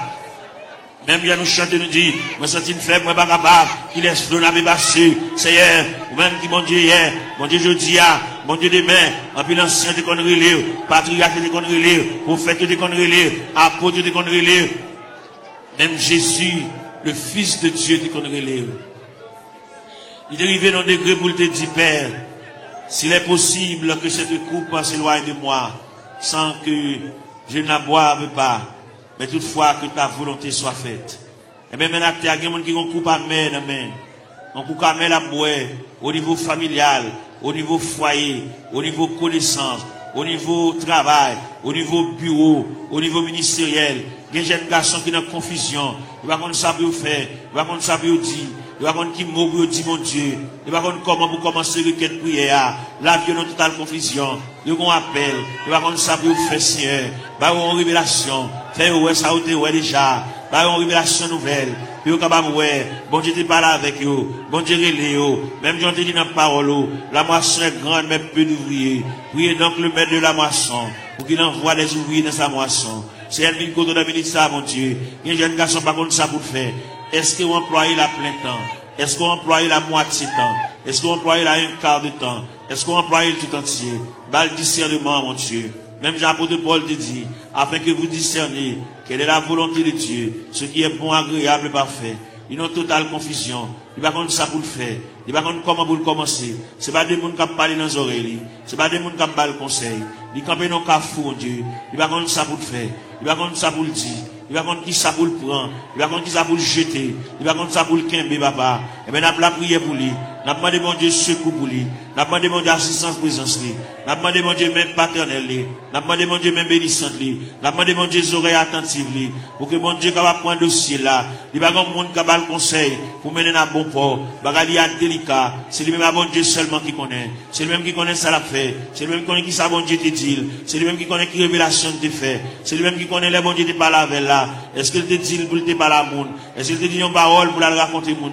Même bien nous chanter, nous dit, moi senti une faible, moi pas capable, qui laisse l'eau n'avait passé, Seigneur, ou même qui, mon Dieu, hier, mon Dieu, je dis, mon Dieu, demain, en plus l'ancien de conneries, patriarche de conneries, prophète de conneries, apôtre de conneries, même Jésus, le Fils de Dieu de conneries. Il est arrivé dans le degré pour te dire, Père, s'il est possible que cette coupe s'éloigne de moi, sans que je ne boive pas, mais toutefois que ta volonté soit faite. Et bien maintenant, il y a des gens qui ont coupé à main, on coupe à main la boire, au niveau familial, au niveau foyer, au niveau connaissance, au niveau travail, au niveau bureau, au niveau ministériel. Il y a des jeunes garçons qui sont en confusion. Ils ne savent pas ça pour faire, ils ne savent pas ça pour dire. Il va qui mot pour dire mon Dieu. Il va comment pour commencer requête prière. La vie dans totale confusion. Il va appel. Il va ça pour faire Seigneur. Il va une révélation. Faire ouais ça ou ouais déjà. Il va une révélation nouvelle. Puis au capable ouais. Bon Dieu te parle avec eux. Bon Dieu relé eux. Même Dieu te dit dans la parole. La moisson est grande mais peu d'ouvriers. Priez donc le maître de la moisson pour qu'il envoie des ouvriers dans sa moisson. C'est elle qui côté de ministère mon Dieu. Il y a des jeunes garçons pas contre ça pour faire. Est-ce que vous employez la plein temps? Est-ce que vous employez la moitié temps? Est-ce que vous employez la un quart de temps? Est-ce que vous employez le tout entier? Bal discernement, mon Dieu. Même Jean-Apôtre Paul te dit, afin que vous discerniez quelle est la volonté de Dieu, ce qui est bon, agréable et parfait. Ils ont totale confusion. Il va contre ça pour le faire. Il va contre comment pour le commencer. C'est pas des gens qui parlent dans les oreilles. C'est pas des gens qui parlent le conseil. Ils campent dans le cafou, mon Dieu. Il va contre ça pour le faire. Il va contre ça pour le dire. Il va contre qui ça pour le prendre. Il va contre qui ça pour le jeter. Il va contre ça pour le quimber, papa. Et bien, on a la prière pour lui. On a demandé, mon Dieu, secours pour lui. On a demandé, mon Dieu, assistance, présence, lui. On a demandé, mon Dieu, même paternel, lui. On a demandé, mon Dieu, même bénissante, lui. On a demandé, mon Dieu, oreilles attentives, lui. Pour que, mon Dieu, capable prendre dossier là. Il va comme monde capable conseil pour mener à bon port. Bagali à délicat. C'est lui-même, à bon Dieu seulement qui connaît. C'est lui-même qui connaît ça l'a fait. C'est lui-même qui connaît qui ça, bon Dieu, te dit. C'est lui-même qui connaît qui révélation te fait. C'est lui-même qui connaît les bon Dieu te parle avec là. Est-ce qu'il te dit pour te parler à monde? Est-ce qu'il te dit une parole pour la raconter monde?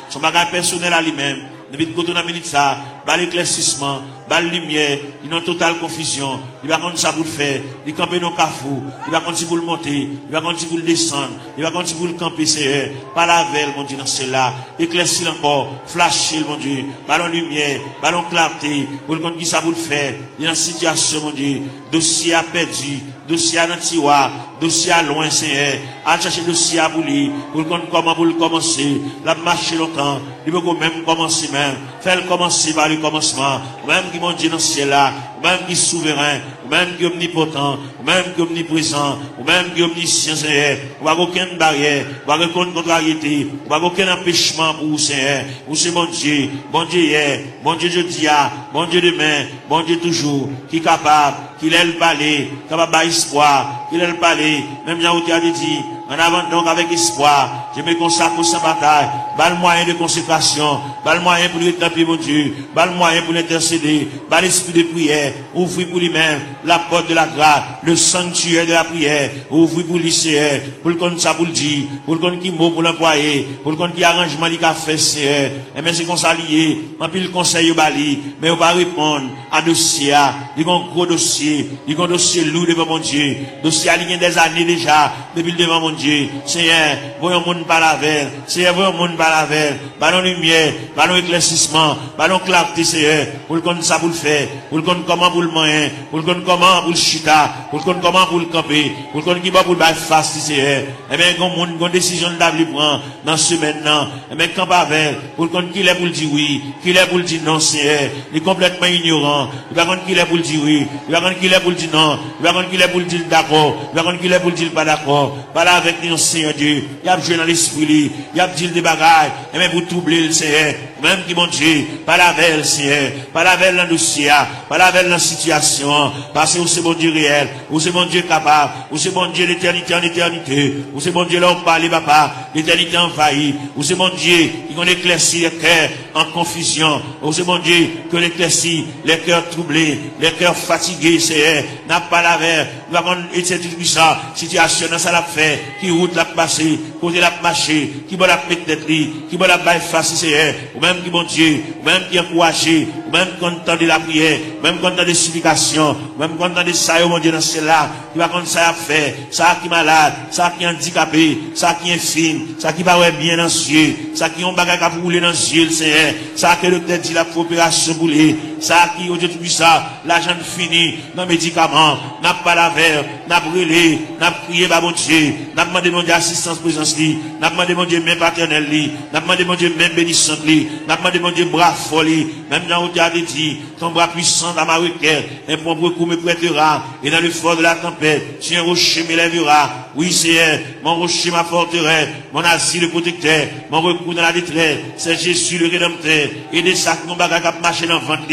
Son bagage personnel à lui-même. Depuis que tu as mis ça, bas l'éclaircissement, bas la lumière, il est en totale confusion, il va contre ça pour le faire, il campe dans le cafou, il va contre si pour le monter, il va contre si pour le descendre, il va contre si pour le camper, c'est pas la veille, mon Dieu, dans cela, éclaircir encore, flasher, mon Dieu, ballon lumière, ballon clarté, pour le contre qui ça pour le faire, il y a une situation, mon Dieu, dossier à perdu, dossier à tiroir, dossier à loin, Seigneur, à chercher dossier à bouler, pour le contre comment pour le commencer, la marcher longtemps, il peut même commencer même, faire commencer par le commencement, même qui mon Dieu dans ce ciel-là, même qui est souverain, même qui est omnipotent, même qui est omniprésent, même qui est omniscient, Seigneur, on va aucune barrière, on va aucune contrariété, on va aucun empêchement pour vous, Seigneur, vous c'est mon Dieu hier, bon Dieu jeudi, bon Dieu demain, bon Dieu toujours, qui est capable, qu'il ait le palais, capable d'espoir, qu'il ait le palais, même Jean Outi a dit, en avant donc avec espoir, je me consacre pour sa bataille, bas le moyen de consécration, bas le moyen pour lui taper mon Dieu, bas le moyen pour l'intercéder, bas l'esprit de prière, ouvrir pour lui-même la porte de la grâce, le sanctuaire de la prière, ouvrir pour lui, Seigneur, pour le compte ça pour le dire, pour le compte qui mot pour l'employer, pour le compte qui arrangement il a fait, Seigneur, et bien c'est qu'on s'allie, ma pile conseil au bali, mais on va répondre à dossier, il y a un gros dossier, il y a un dossier lourd devant mon Dieu, dossier aligné des années déjà, depuis devant mon Dieu, Seigneur, voyons monde par la veille, Seigneur, voyons monde par la veille, ballon lumière, ballon éclaircissement, ballon clarté, Seigneur, pour le compte ça pour le faire, pour le compte comment pour le moyen, pour le compte comment pour le chita, pour le compte comment pour le camper, pour le compte qui va pour le bail face, Seigneur, et bien, quand monde, quand décision de d'abli prend, dans ce maintenant, et bien, quand pas avec, pour le compte qu'il est pour le dire oui, qu'il est pour le dire non, Seigneur, il est complètement ignorant, il va compte qu'il est pour le dire oui, il va compte qu'il est pour le dire non, il va compte qu'il est pour le dire d'accord, il va compte qu'il est pour le dire pas d'accord, pas là avec nous, Seigneur Dieu, il y a joué dans l'esprit, il y a dit des bagailles, et même pour troubler le Seigneur, même qui mon Dieu, pas la veille, Seigneur, pas la veille dans le dossier, pas la veille dans la situation, parce que c'est mon Dieu réel, ou c'est mon Dieu capable, ou c'est mon Dieu l'éternité en éternité, ou c'est mon Dieu là on parle, papa, l'éternité envahie, ou c'est mon Dieu qui qu'on éclaircit les cœurs en confusion, ou c'est mon Dieu que l'éclaircit les cœurs troublés, les cœurs fatigués, Seigneur, n'a pas la veille, nous avons été tout ça, situation dans ça l'a fait, qui route l'a passé, côté l'a marché, qui va la mettre tête qui va la bailler face, Seigneur, ou même qui bon Dieu, ou même qui encouragé, ou même content de la prière, ou même content des supplications, ou même content de ça, mon Dieu, dans cela, qui va contre ça à faire, ça qui est malade, ça qui est handicapé, ça qui est infime, ça qui va bien dans les yeux, ça qui ont bagage à rouler dans les yeux, Seigneur, ça que le docteur dit la coopération boulée, ça qui, au Dieu tout ça, l'argent fini, dans les médicaments, n'a pas la verre, n'a brûlé, n'a prié, bah, mon Dieu, n'a demandé mon Dieu assistance présence, n'a demandé mon Dieu même paternel, n'a demandé mon Dieu même bénissante, n'a demandé mon Dieu bras folie, même dans où tu as dit, ton bras puissant dans ma requête, un bon recours me prêtera, et dans le fort de la tempête, si un rocher m'élèvera, oui, Seigneur, mon rocher, ma forteresse, mon asile le protecteur, mon recours dans la détresse, c'est Jésus le rédempteur, et des sacs, mon bagage à marcher dans le ventre,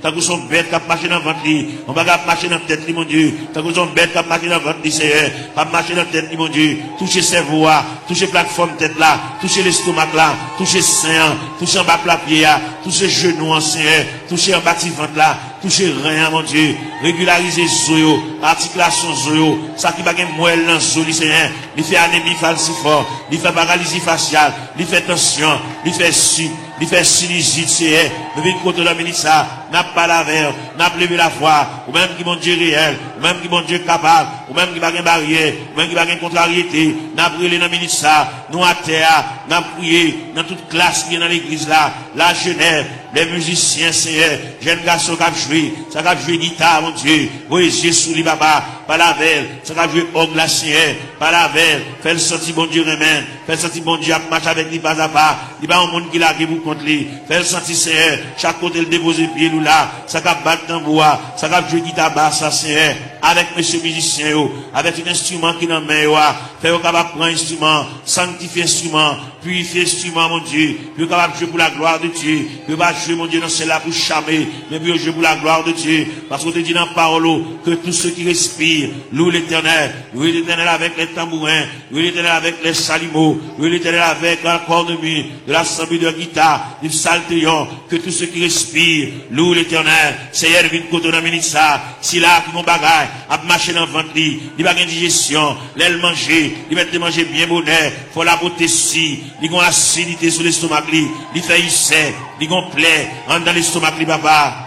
tant que son bête qui a marché dans le ventre, mon bagage à marcher dans la tête, mon Dieu, tant que son bête qui a marché dans le ventre, Seigneur, pas marcher dans la tête, mon Dieu, toucher cerveau, toucher plateforme tête là, toucher l'estomac là, toucher sein, toucher en bas la pied, toucher genou, Seigneur, toucher en bas de ventre là, toucher rien, mon Dieu, régulariser zoyo, articulation zoyo, ça qui va gagner moelle dans zoyo, Seigneur, il fait anémie falciforme, il fait paralysie faciale, il fait tension, il fait sinusite, Seigneur, le vide côté de la ministre, n'a pas la verre, n'a pas levé la foi, ou même qui mon Dieu réel, ou même qui mon Dieu capable, ou même qui va gagner barrière, ou même qui va gagner contrariété, n'a brûlé dans le ministre, nous à terre, n'a prié dans toute classe qui est dans l'église là, la jeunesse, les musiciens, Seigneur, jeunes garçons qui ont joué, ça qui ont joué guitare, mon Dieu, poésie sous les papa, par la veille, ça qui ont joué orgue la Seigneur, par la veille, fait le sorti bon Dieu remède, fait le sorti bon Dieu à marcher avec lui pas à pas, il va un monde qui l'a qui vous contre lui, fait le sorti Seigneur, chaque côté le déposer pied nous là, ça qui a battu dans bois, ça qui a joué guitare basse, ça Seigneur, avec monsieur musicien, avec un instrument qui n'a pas, fait au capable prendre instrument, sanctifier instrument, purifier instrument, mon Dieu, puis capable jouer pour la gloire de Dieu, puis pas jouer, mon Dieu, dans celle-là pour charmer, mais puis jouer pour la gloire de Dieu, parce qu'on te dit dans la parole, que tous ceux qui respirent, louent l'éternel avec les tambourins, louent l'éternel avec les salimos, louent l'éternel avec un corps de mie, de l'assemblée de guitare, du psaltéon, que tous ceux qui respirent, louent Nous, l'Éternel, Seigneur, nous venons côté dans minute ça. Si là, qui vont bagaille, à marcher dans le ventre, il va gagner digestion, l'aile manger, il va te manger bien bonheur, faut la beauté si, il va acidité sur l'estomac, il fait ulcère, il va plaie, dans l'estomac, papa.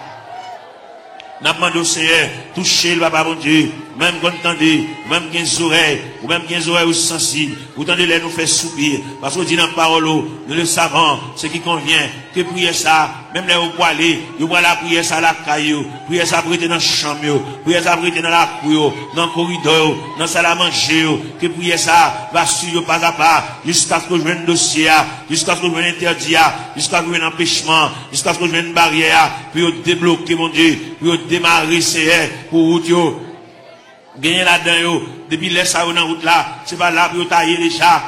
N'a pas demandé au Seigneur, toucher le papa, mon Dieu, même quand vous entendez, même 15 oreilles, ou même 15 oreilles sensibles, vous entendez les nous faire soupir, parce que vous dites dans la parole, nous le savons, ce qui convient, que prier ça, même les vous aller, vous allez prier ça à la caillou, prier ça pour être dans la chambre, prier ça pour être dans la cour, dans le corridor, dans la salle à manger, que prier ça, va suivre pas à pas, jusqu'à ce que je vienne dossier, jusqu'à ce que je vienne interdit, jusqu'à ce que je vienne empêchement, jusqu'à ce que je vienne barrière, puis débloquer, mon Dieu, puis démarrer, Seigneur, pour route, gagner là-dedans, depuis les ça dans route là, c'est pas là pour tailler déjà,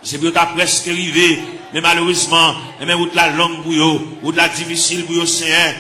c'est pour ta presque arrivé, mais malheureusement, mais route là longue pour eux, route là difficile pour eux, Seigneur,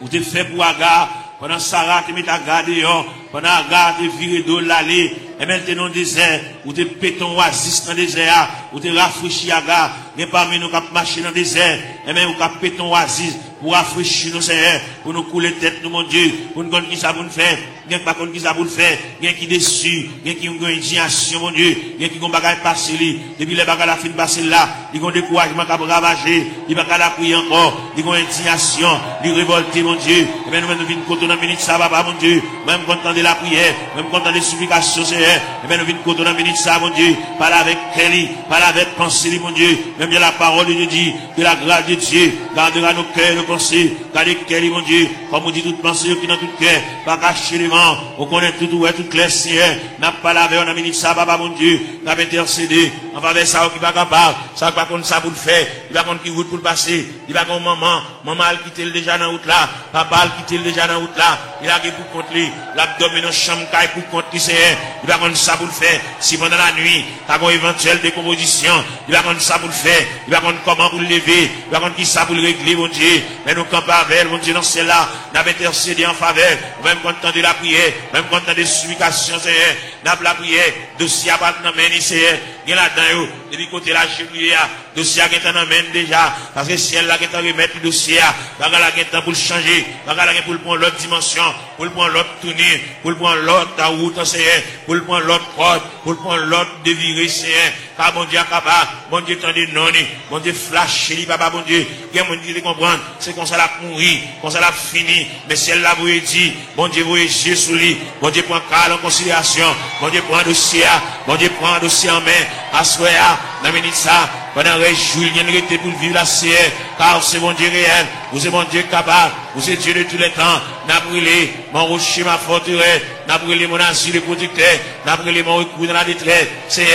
ou t'es fait pour Agar, pendant Sarah, tu mets ta garde dehors, pendant Agar, tu viré d'eau l'allée, et maintenant dans le désert, ou t'es péton oasis dans le désert, ou t'es rafraîchi Agar, mais parmi nous qui marché dans le désert, et même ou qui péton oasis, pour rafraîchir nos Seigneur, pour nous couler tête, nous, mon Dieu, pour nous connaître qui ça pour nous faire, bien pas contre qui ça pour nous faire, bien qui déçu, bien qui ont une indignation, mon Dieu, bien qui ont bagage passé, depuis les bagages la fin passé là, ils ont découragement qui a ravagé, ils ont la prier encore, ils ont indignation, ils révolté, mon Dieu, et bien nous venons côté dans minute ça, papa, mon Dieu, même content de la prière, même content des supplications, Seigneur, et bien nous venons côté dans minute ça, mon Dieu, parle avec Kelly, parle avec pensée, mon Dieu, même bien la parole de Dieu dit, que la grâce de Dieu gardera nos cœurs, nos pensées, gardez Kelly, mon Dieu, comme on dit toute pensée qui dans tout cœur, pas cacher les mains, on connaît tout, ouais, tout clair, Seigneur, n'a pas lavé, on a minute ça, papa, mon Dieu, n'a pas intercédé, on va vers ça, qui va capable, ça va contre ça pour le faire, il va contre qui route pour le passer, il va contre maman a quitté déjà dans la route là, papa a quitté déjà dans la route là, il a pour contre lui, l'abdomen dans chambre, pour contre lui, Seigneur, il va contre ça pour le faire, si pendant la nuit, t'as une éventuelle décomposition, il va contre ça pour le faire, il va contre comment pour le lever, il va contre qui ça pour le régler, mon Dieu, mais nous campons avec, mon Dieu, dans celle-là, n'a pas intercédé en faveur, même content de la prière, même content des supplications, Seigneur, n'a pas la prière, dossier à battre dans la main, Seigneur, il y a là-dedans, depuis côté la cheville, dossier à gagner dans la main déjà, parce que si elle a gagné remettre le dossier, baga la gagné pour le changer, baga la gagné pour le prendre l'autre dimension, pour le prendre l'autre tournure, pour le prendre l'autre route, Seigneur, pour le prendre l'autre porte, pour le prendre l'autre déviré, Seigneur, car mon Dieu capable, mon Dieu tendez non, mon Dieu flash, papa, mon Dieu, il y a mon Dieu de comprendre, c'est comme ça la mourir, comme ça la fini, mais si elle l'a vous dit, mon Dieu vous Jésus sous lui, mon Dieu prend cal en considération, mon Dieu prend un dossier, mon Dieu prend un dossier en main, à soya, dans minute ça, pendant réjouir, il y a une réalité pour vivre la CR, car c'est mon Dieu réel, vous êtes mon Dieu capable, vous êtes Dieu de tous les temps, n'a brûlé, mon rocher, ma forteresse, n'a brûlé mon asile protecteur, n'a brûlé mon recours dans la détresse, c'est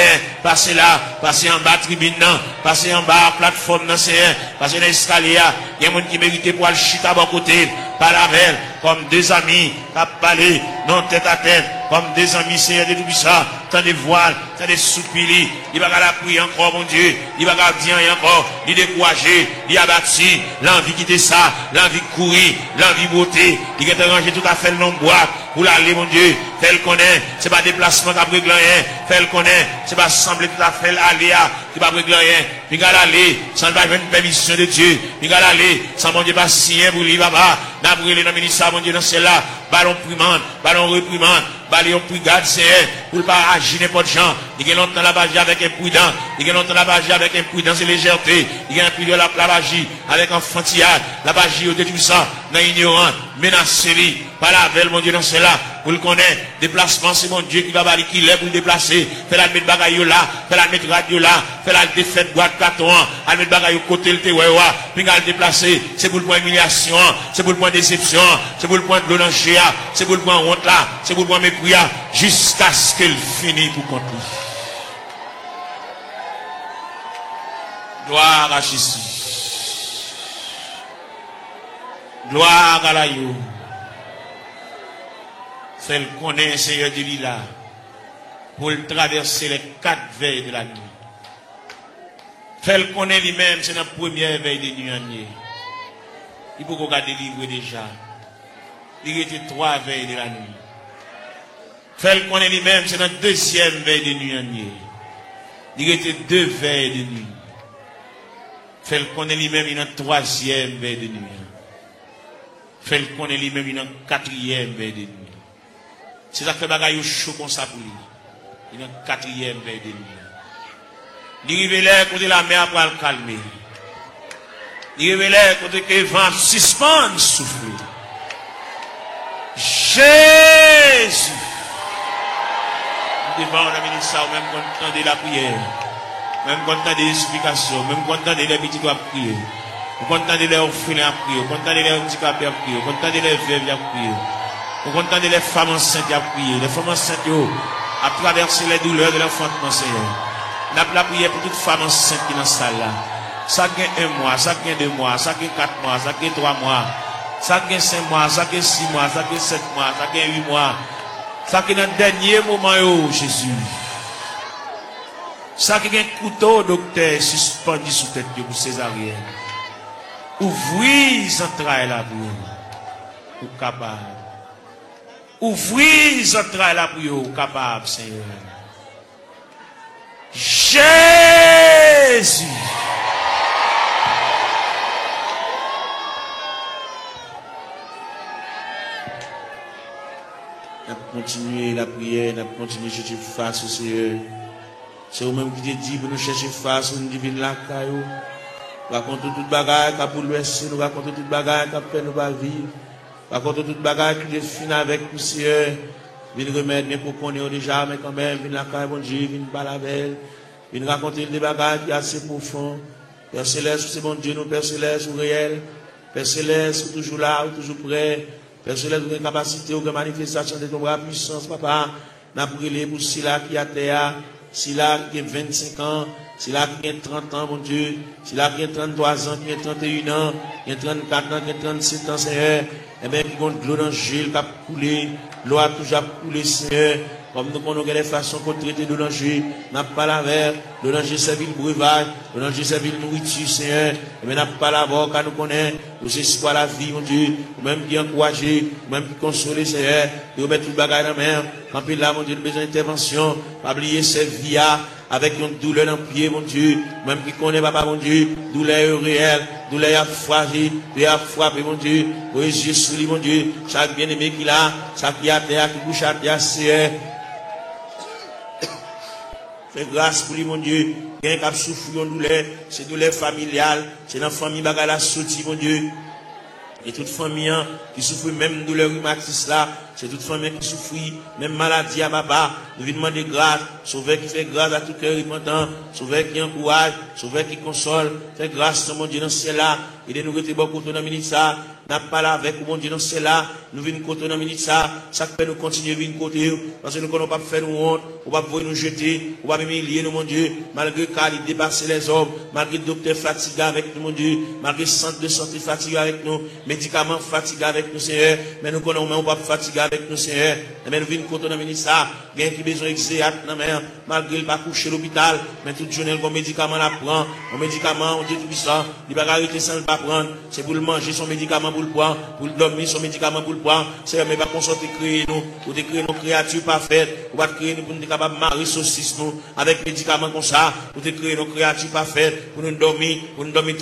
passez là, passez en bas tribune, passez en bas plateforme, c'est passez dans l'escalier, il y a un monde qui mérite pour aller chuter à bon côté, par la veille, comme deux amis, à parler, non tête à tête, comme des amis, Seigneur de tout ça, tant de voiles, tant de soupirs, il va la prier encore, mon Dieu, il va dire encore, il décourager, il abattu, l'envie quitter ça, l'envie courir, l'envie beauté, il va ranger tout à fait le nom boîte, pour l'aller, mon Dieu, fait le connaît, c'est pas déplacement qui a régler rien, fait le connaît, c'est pas sembler tout à fait aller, qui va régler rien, il va aller, sans pas une permission de Dieu, il va aller, sans mon Dieu pas signer pour lui, papa, n'a brûlé dans le ministère, mon Dieu, dans celle-là, ballon primande, ballon reprimande, ballon brigade, c'est pour pas agir n'importe gens, il y a longtemps la bagie avec imprudence, il y a longtemps la bagie avec imprudence et légèreté, il y a un peu de la bagie avec enfantillage, la bagie au détruit ça, dans ignorant, menacé, par la veille, mon Dieu, dans celle-là, pour le connaître, déplacement, c'est mon Dieu qui va balayer, qui l'est pour le déplacer, fait la mettre bagaille là, fait la mettre radio là, fait la défaite boîte carton, à mettre bagaille au côté, le téouéwa, puis à le déplacer, c'est pour le point humiliation, c'est pour le point déception, c'est pour le point de l'onanger, c'est pour le point honte là, c'est pour le point mépris, jusqu'à ce qu'elle finisse pour compter. Gloire à Jésus. Gloire à la yo. Fait le connaît, Seigneur de l'Ila, pour le traverser les 4 veilles de la nuit. Fait le connaît lui-même, c'est la première veille de nuit. Il faut qu'on délivrer déjà. Il était 3 veilles de la nuit. Fait le connaît lui-même, c'est la deuxième veille de nuit. Il était 2 veilles de nuit. Fait le connaît lui-même, il y a 3e veille de nuit. Fait le connaît lui-même, il est en quatrième veille de nuit. C'est ça que fait bagaille chaud comme ça pour lui. Il est en quatrième veille de nuit. Il révèle côté la mer pour le calmer. Il révèle côté que le vent suspend souffler. Jésus. Nous devons amener ça, même quand on entend la prière, même quand on entend des explications, même quand on entend les petits doigts prier, quand on entend les orphelins à prier, quand on entend les handicapés à prier, quand on entend les veuves à prier, quand on entend les femmes enceintes à prier, les femmes enceintes à traverser les douleurs de l'enfantement, Seigneur. Nous avons la prière pour toute femme enceinte qui est dans cette salle là. Ça gagne 1 mois, ça gagne 2 mois, ça gagne 4 mois, ça gagne 3 mois, ça gagne 5 mois, ça gagne 6 mois, ça gagne 7 mois, ça gagne 8 mois. Ça qui est dans le dernier moment, Jésus. Ça qui est un couteau, docteur, suspendu sous tête pour césarienne. Ouvrez les entrailles là pour vous. Ou capable. Ouvrez les entrailles là pour vous. Capable, Seigneur. Jésus. Nous avons continué la prière, nous avons continué à chercher face au Seigneur. C'est vous-même qui te dit pour nous chercher face, nous divine la caillou. Nous racontons toute bagarre qui a bouleversé, nous racontons toute bagarre qui a fait nous pas vivre. Nous racontons toute bagarre qui est finie avec nous, Seigneur. Viens remettre, mais pour qu'on ait déjà, mais quand même, viens la caille, bon Dieu, viens pas la belle. Viens raconter des bagarres qui sont assez profondes. Père Céleste, c'est bon Dieu, nous, Père Céleste, ou réel. Père Céleste, toujours là, ou toujours prêt. Père Céleste, vous avez une capacité, vous avez une manifestation de ton bras puissance, papa. Nous avons brûlé pour Sila qui a terre, Sila qui a 25 ans, Sila qui a 30 ans, mon Dieu, Sila qui a 33 ans, qui a 31 ans, qui a 34 ans, qui a 37 ans, Seigneur. Eh bien, qui a de l'eau dans le gel, qui a coulé, l'eau a toujours coulé, Seigneur. Comme nous connaissons les façons qu'on traite de l'danger, n'a pas la verre, le danger servit le breuvage, le danger servit le nourriture, Seigneur. Et bien, n'a pas la voix, car nous connaissons, nous espoir la vie, mon Dieu, ou même qui encourager, ou même qui consoler, Seigneur, et remettre tout le bagage dans la mer. Quand il a, mon Dieu, besoin d'intervention, pas oublier cette vie avec une douleur dans le pied, mon Dieu, même qui connaît, papa, mon Dieu, douleur réelle, douleur à fragile, douleur à frapper, mon Dieu, pour Jésus sur lui, mon Dieu, chaque bien-aimé qu'il a, chaque qui a terre, qui bouge à terre, Seigneur. Fais grâce pour lui, mon Dieu. Quelqu'un qui a souffert de douleur, c'est douleur familiale, c'est dans la famille qui a sorti, mon Dieu. Et toute famille qui souffre même de douleur rhumatique là, c'est toute famille qui souffre, même maladie à papa. Nous venons demander grâce, sauveur qui fait grâce à tout cœur repentant, sauveur qui encourage, sauveur qui console, fait grâce, mon Dieu, dans ce ciel là. Il est nous rester beaucoup dans la minute ça. N'a pas là avec mon Dieu dans ce là. Nous venons côté dans la minute ça. Ça fait nous continuer à venir côté. Parce que nous ne pouvons pas faire nous honte. On va pouvoir nous jeter. On va humilier nous, mon Dieu. Malgré qu'il dépasse les hommes. Malgré le docteur fatigué avec nous, mon Dieu. Malgré le centre de santé fatigué avec nous. Médicaments fatigués avec nous, Seigneur. Mais nous connaissons, on va pas fatiguer avec nous, Seigneur. Mais nous venons côté dans la minute ça. Gain qui besoin d'exéat dans la mer. Malgré le pas coucher à l'hôpital. Mais toute journée, le médicament la prend. Un médicament, on dit tout ça. Il va arrêter sans le pas prendre. C'est pour le manger son médicament pour le prendre. Pour le dormir son médicament pour le prendre. C'est mais pas qu'on sorte créer nous. Pour créer nos créatures parfaites. Pour créer nous pour nous capables de marier saucisse nous. Avec médicaments comme ça. Pour créer nos créatures parfaites. Pour nous dormir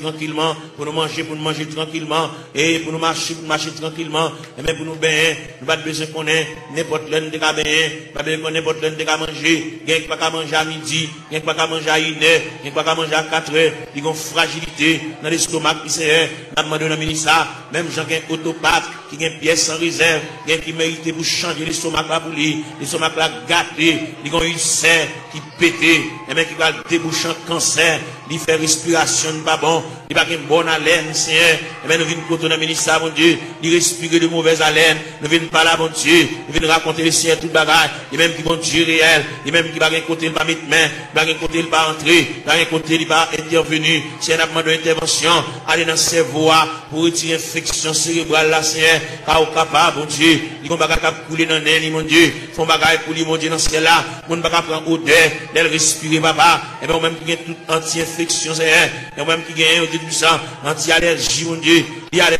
tranquillement. Pour nous manger tranquillement. Et pour nous marcher tranquillement. Et même pour nous baigner. Nous pas besoin qu'on ait n'importe l'un de cas baigner. Pas besoin qu'on ait n'importe l'un de cas manger. Il n'y a pas qu'à manger à midi. Il n'y a pas qu'à manger à 1 heure. Il n'y a pas qu'à manger à 4 heures. Il y a une fragilité dans l'estomac qui c'est. N'a demandé dans le ministère. Même gens qui ont autopathe, qui ont une pièce sans réserve, qui méritent pour changer l'estomac là pour lui. L'estomac là gâté. Il y a une ulcère qui pété. Et même qui va déboucher un cancer. Il fait respiration pas bon. Il va une bonne haleine, Seigneur. Et bien nous venons côté dans le ministère, mon Dieu. Il respire de mauvaise haleine. Nous venons pas là, mon Dieu. Nous venons raconter les Seigneur tout bagage. Et même qui vont Dieu réel. Et même qui va un côté, il va mettre main. Il va un côté, il va entrer. Il va un côté, il va intervenir. Si on a demandé une intervention, aller dans le cerveau pour retirer l'infection cérébrale là, Seigneur. Car au capable, mon Dieu. Il va pas couler dans l'air, mon Dieu. Font bagage pour lui, mon Dieu, dans ce là. On ne va pas prendre odeur. D'elle respirer, papa. Et bien, même qui a toute anti-infection, Seigneur. Et même qui gagne, on dit tout ça. Anti-allergie, mon Dieu. Il y a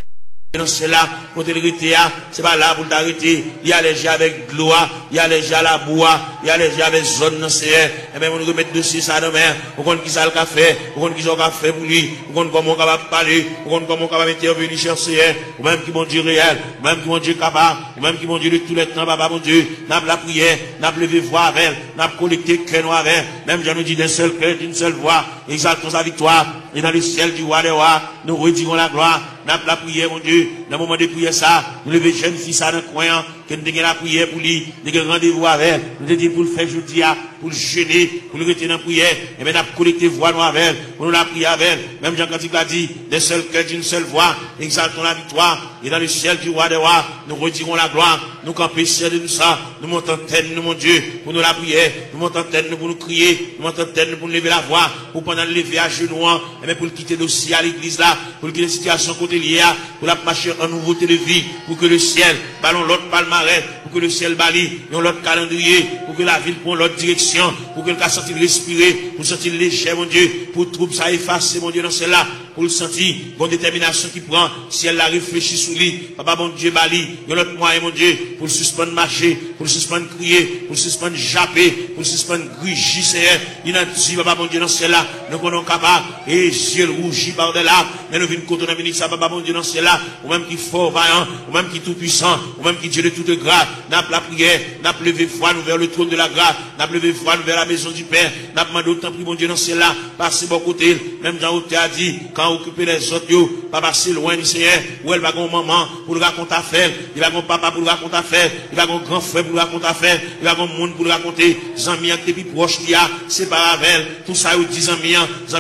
c'est là, pour te l'arrêter, c'est pas là pour t'arrêter. Il y a les gens avec l'eau, il y a les gens à la bois, il y a les gens avec zone dans c'est, et bien, on nous remettre dessus ça demain, pour qu'on qui ça le café, pour qu'on qui ça le café pour lui, pour qu'on comment on va parler, pour qu'on comment on va intervenir chercher, ou même qui bon Dieu réel, ou même qui bon Dieu capable, ou même qui bon Dieu de tous les temps, papa bon Dieu, n'a la prière, n'a levé voix avec, n'a collecté cœur noir avec, même j'en ai dit d'un seul cœur, d'une seule voix, exaltons sa victoire, et dans le ciel du roi des rois, nous redirons la gloire, n'a la prière, mon Dieu, dans le moment de prière ça, nous lever jeune fille ça dans le coin, que nous avons la prière pour lui, nous avons rendez-vous avec, nous avons dit pour le faire jeudi, pour le jeûner, pour le retirer dans la prière, et bien nous avons collecté voix noire avec, pour nous la prier avec, même Jean Cantique l'a dit, d'un seul cœur, d'une seule voix, exaltons la victoire, et dans le ciel du roi des rois, nous redirons la gloire, nous campons ciel de nous ça, nous montons tête, nous, mon Dieu, pour nous la prière, nous montons tête, nous pour nous crier, nous montons tête, nous pour nous lever la voix, pour pendant le lever à genoux, et bien pour le quitter dossier à l'église là, pour quitter la situation côté liée, pour la marcher en nouveauté de vie, pour que le ciel, ballon l'autre palmarès, pour que le ciel balie, l'autre calendrier, pour que la ville prenne l'autre direction, pour que le cas sentir respirer, pour sentir léger, mon Dieu, pour trouble ça effacer, mon Dieu, dans celle-là, pour le sentir, bonne détermination qui prend, si elle la réfléchit sous lui, papa, mon Dieu, bali, l'autre moyen, mon Dieu, pour le suspendre marcher, pour le suspendre crier, pour le suspendre japper, pour le suspendre grugir, Seigneur, il a dit, papa, mon Dieu, dans celle-là, nous sommes capables, et ciel rougit par de là, mais nous venons contre la ministre, papa, mon Dieu, dans celle-là, ou même qui fort, vaillant, ou même qui tout puissant, ou même qui Dieu de toute grâce, n'a pas la prière, n'a pas levé foi, nous vers le trône de la grâce, n'a pas levé foi, nous vers la maison du Père, n'a pas demandé autant, mon Dieu, dans celle-là, passez bon côté, même Jean Hauté a dit, quand occuper les autres, pas passer loin du Seigneur, où elle va gon maman pour le raconter à faire, il va gon papa pour le raconter à faire, il va gon grand frère pour le raconter à faire, il va gon monde pour le raconter, Zami qui est plus proche qui a, sépare avec tout ça, il dit Zami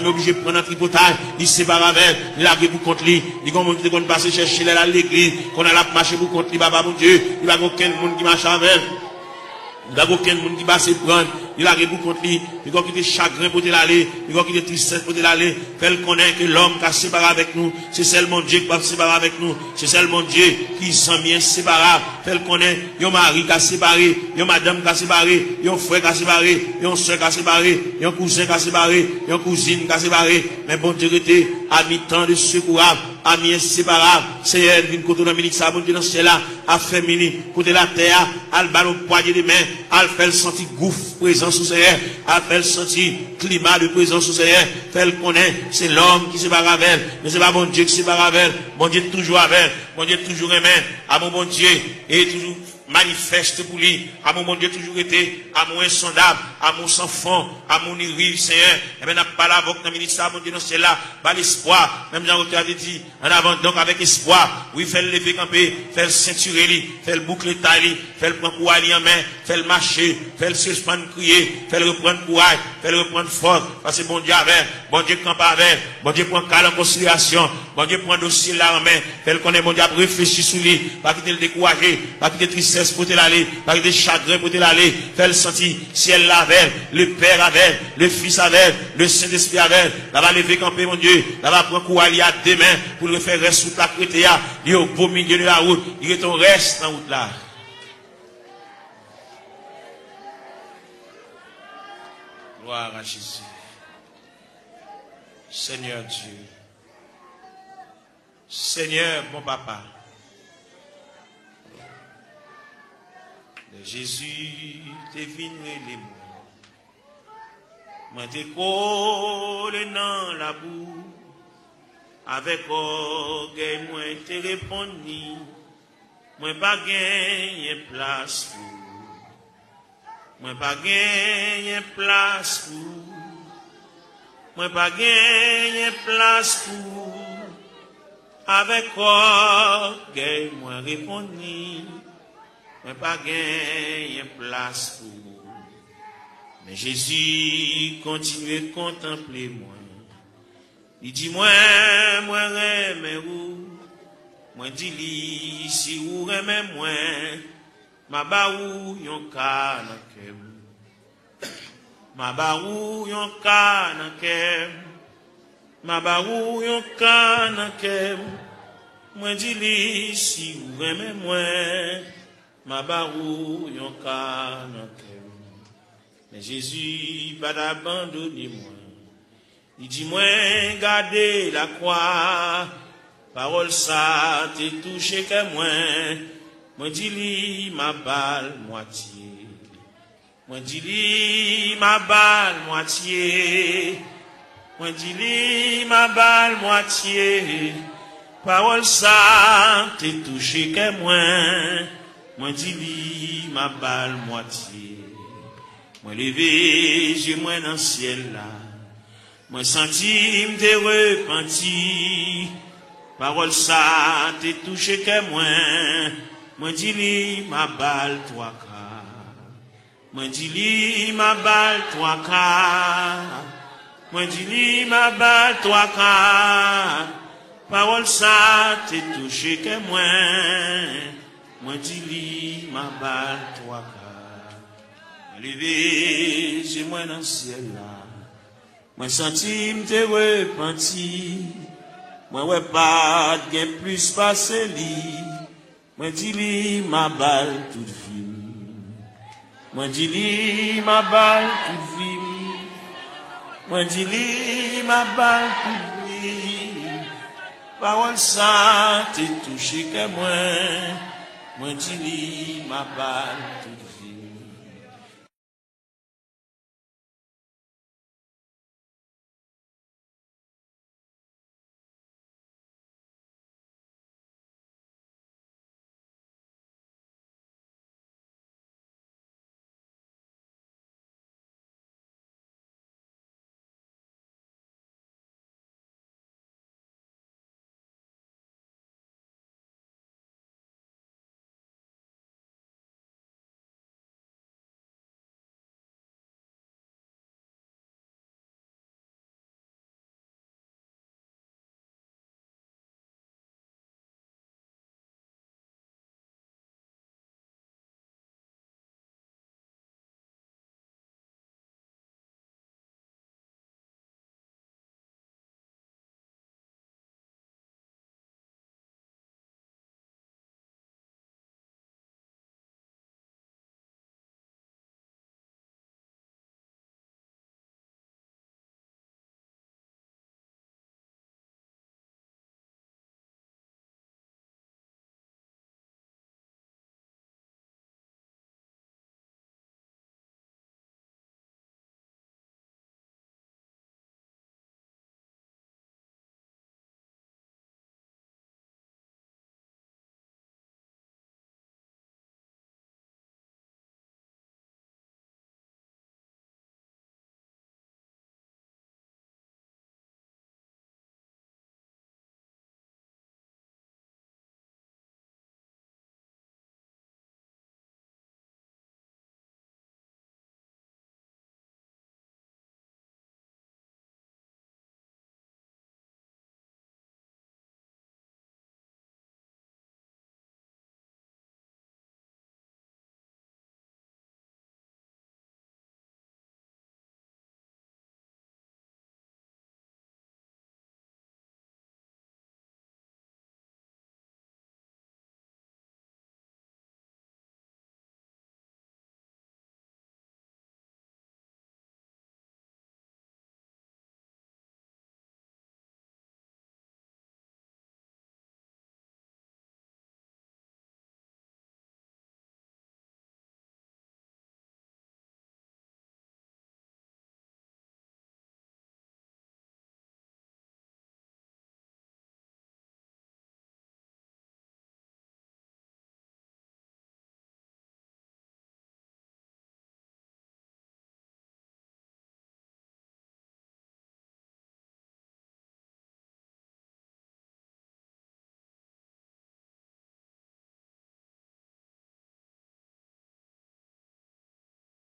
obligé de prendre un tripotage, il sépare avec il a pour contre lui, il va gon passer chercher à l'église, qu'on a la marché pour contre lui, papa mon Dieu, il va gon aucun monde qui marche avec. Il n'y a aucun monde qui va se prendre. Il a beaucoup contre lui. Il va quitter chagrin pour l'aller. Il va quitter tristesse pour l'aller. Fait connaître que l'homme qui a séparé avec nous, c'est seulement Dieu qui va séparer avec nous. C'est seulement Dieu qui s'en vient séparable. Fait connaître, il y a un mari qui a séparé, il y a une madame qui a séparé, il y a un frère qui a séparé, il y a une soeur qui a séparé, il y a un cousin qui a séparé, il y a une cousine qui a séparé. Mais bon Dieu était à mi-temps de secourable, à mi-inséparable. C'est elle qui vient côté de Dominique, ça, bon Dieu dans ce ciel-là, a fait mini, côté la terre, à le ballon poignet de main, à le faire sentir gouffre présence sous ses airs, à faire sentir climat de présence sous ses airs, fait le connaître, c'est l'homme qui se barre avec elle, mais c'est pas bon Dieu qui se barre avec elle, bon Dieu toujours avec elle, bon Dieu toujours aimé, à mon bon Dieu, et toujours manifeste pour lui, à mon bon Dieu toujours été, à mon insondable, à mon sans fond, à mon irrive, Seigneur, et bien, n'a pas la voix dans le ministère, mon Dieu, dans celle-là, pas l'espoir, même Jean Hauté dit, en avant, donc avec espoir, oui, fait le lever camper, fait le ceinturer lui, fait le boucler taille, fait le prendre courage en main, fait le marcher, fait le suspendre crier, fait le reprendre courage, fait le reprendre force, parce que bon Dieu avec, bon Dieu campe avec, bon Dieu prend calme en considération, bon Dieu prend dossier là en main, fait le connaît, bon Dieu réfléchir sur lui, pas quitter le décourager, pas quitter tristesse pour te l'aller, pas quitter chagrin pour te l'aller, fait le sentir, ciel l'avait, le Père avait, le Fils avait, le Saint-Esprit avait, là va lever camper, mon Dieu, là va prendre courage à deux mains, pour le faire rester sous la crétéa, il est au beau milieu de la route, il est ton reste en route là. Gloire à Jésus. Seigneur Dieu. Seigneur, mon papa. Jésus, t'es venu les mots. Moi, t'es collé dans la boue. Avec orgueil, moi, t'es répondu. Moi, pas gagné place pour. Moi pas gagné place pour. Moi pas gagné place pour. Avec orgueil moi répondu. Moi pas gagné place pour. Mais Jésus continue à contempler moi. Il dit moi remets où. Moi dit li si ou remets moi. Ma baou yon ka nan kem. Ma baou yon ka nan kem. Ma baou yon ka nan kem. Mwen di li si ou reme mwen. Ma baou yon ka nan kem. Mais Jésus pas d'abandonner moi. Il dit moi garder la croix. parole ça t'est touché que moi dis li ma balle moitié. Moi dis li ma balle moitié. Moi dis li ma balle moitié. Parole ça t'est touché que moi dis li ma balle moitié. Moi levé j'ai moi dans le ciel là. Moi senti m'te repenti. Parole ça t'est touché que moi dis li ma balle toi ka. Moi dis li ma balle toi ka. Moi dis li ma balle toi ka. Parole ça t'est touché que moi dis li ma balle toi ka. Levé j'ai moi dans le ciel là. Moi senti m'te repenti. Moi ouais pas de plus passé li. Moi dis li ma balle toute vie. Moi dis li ma balle toute vie. Moi dis li ma balle toute vie. Parole ça t'est touché que moi dis li ma balle toute vie.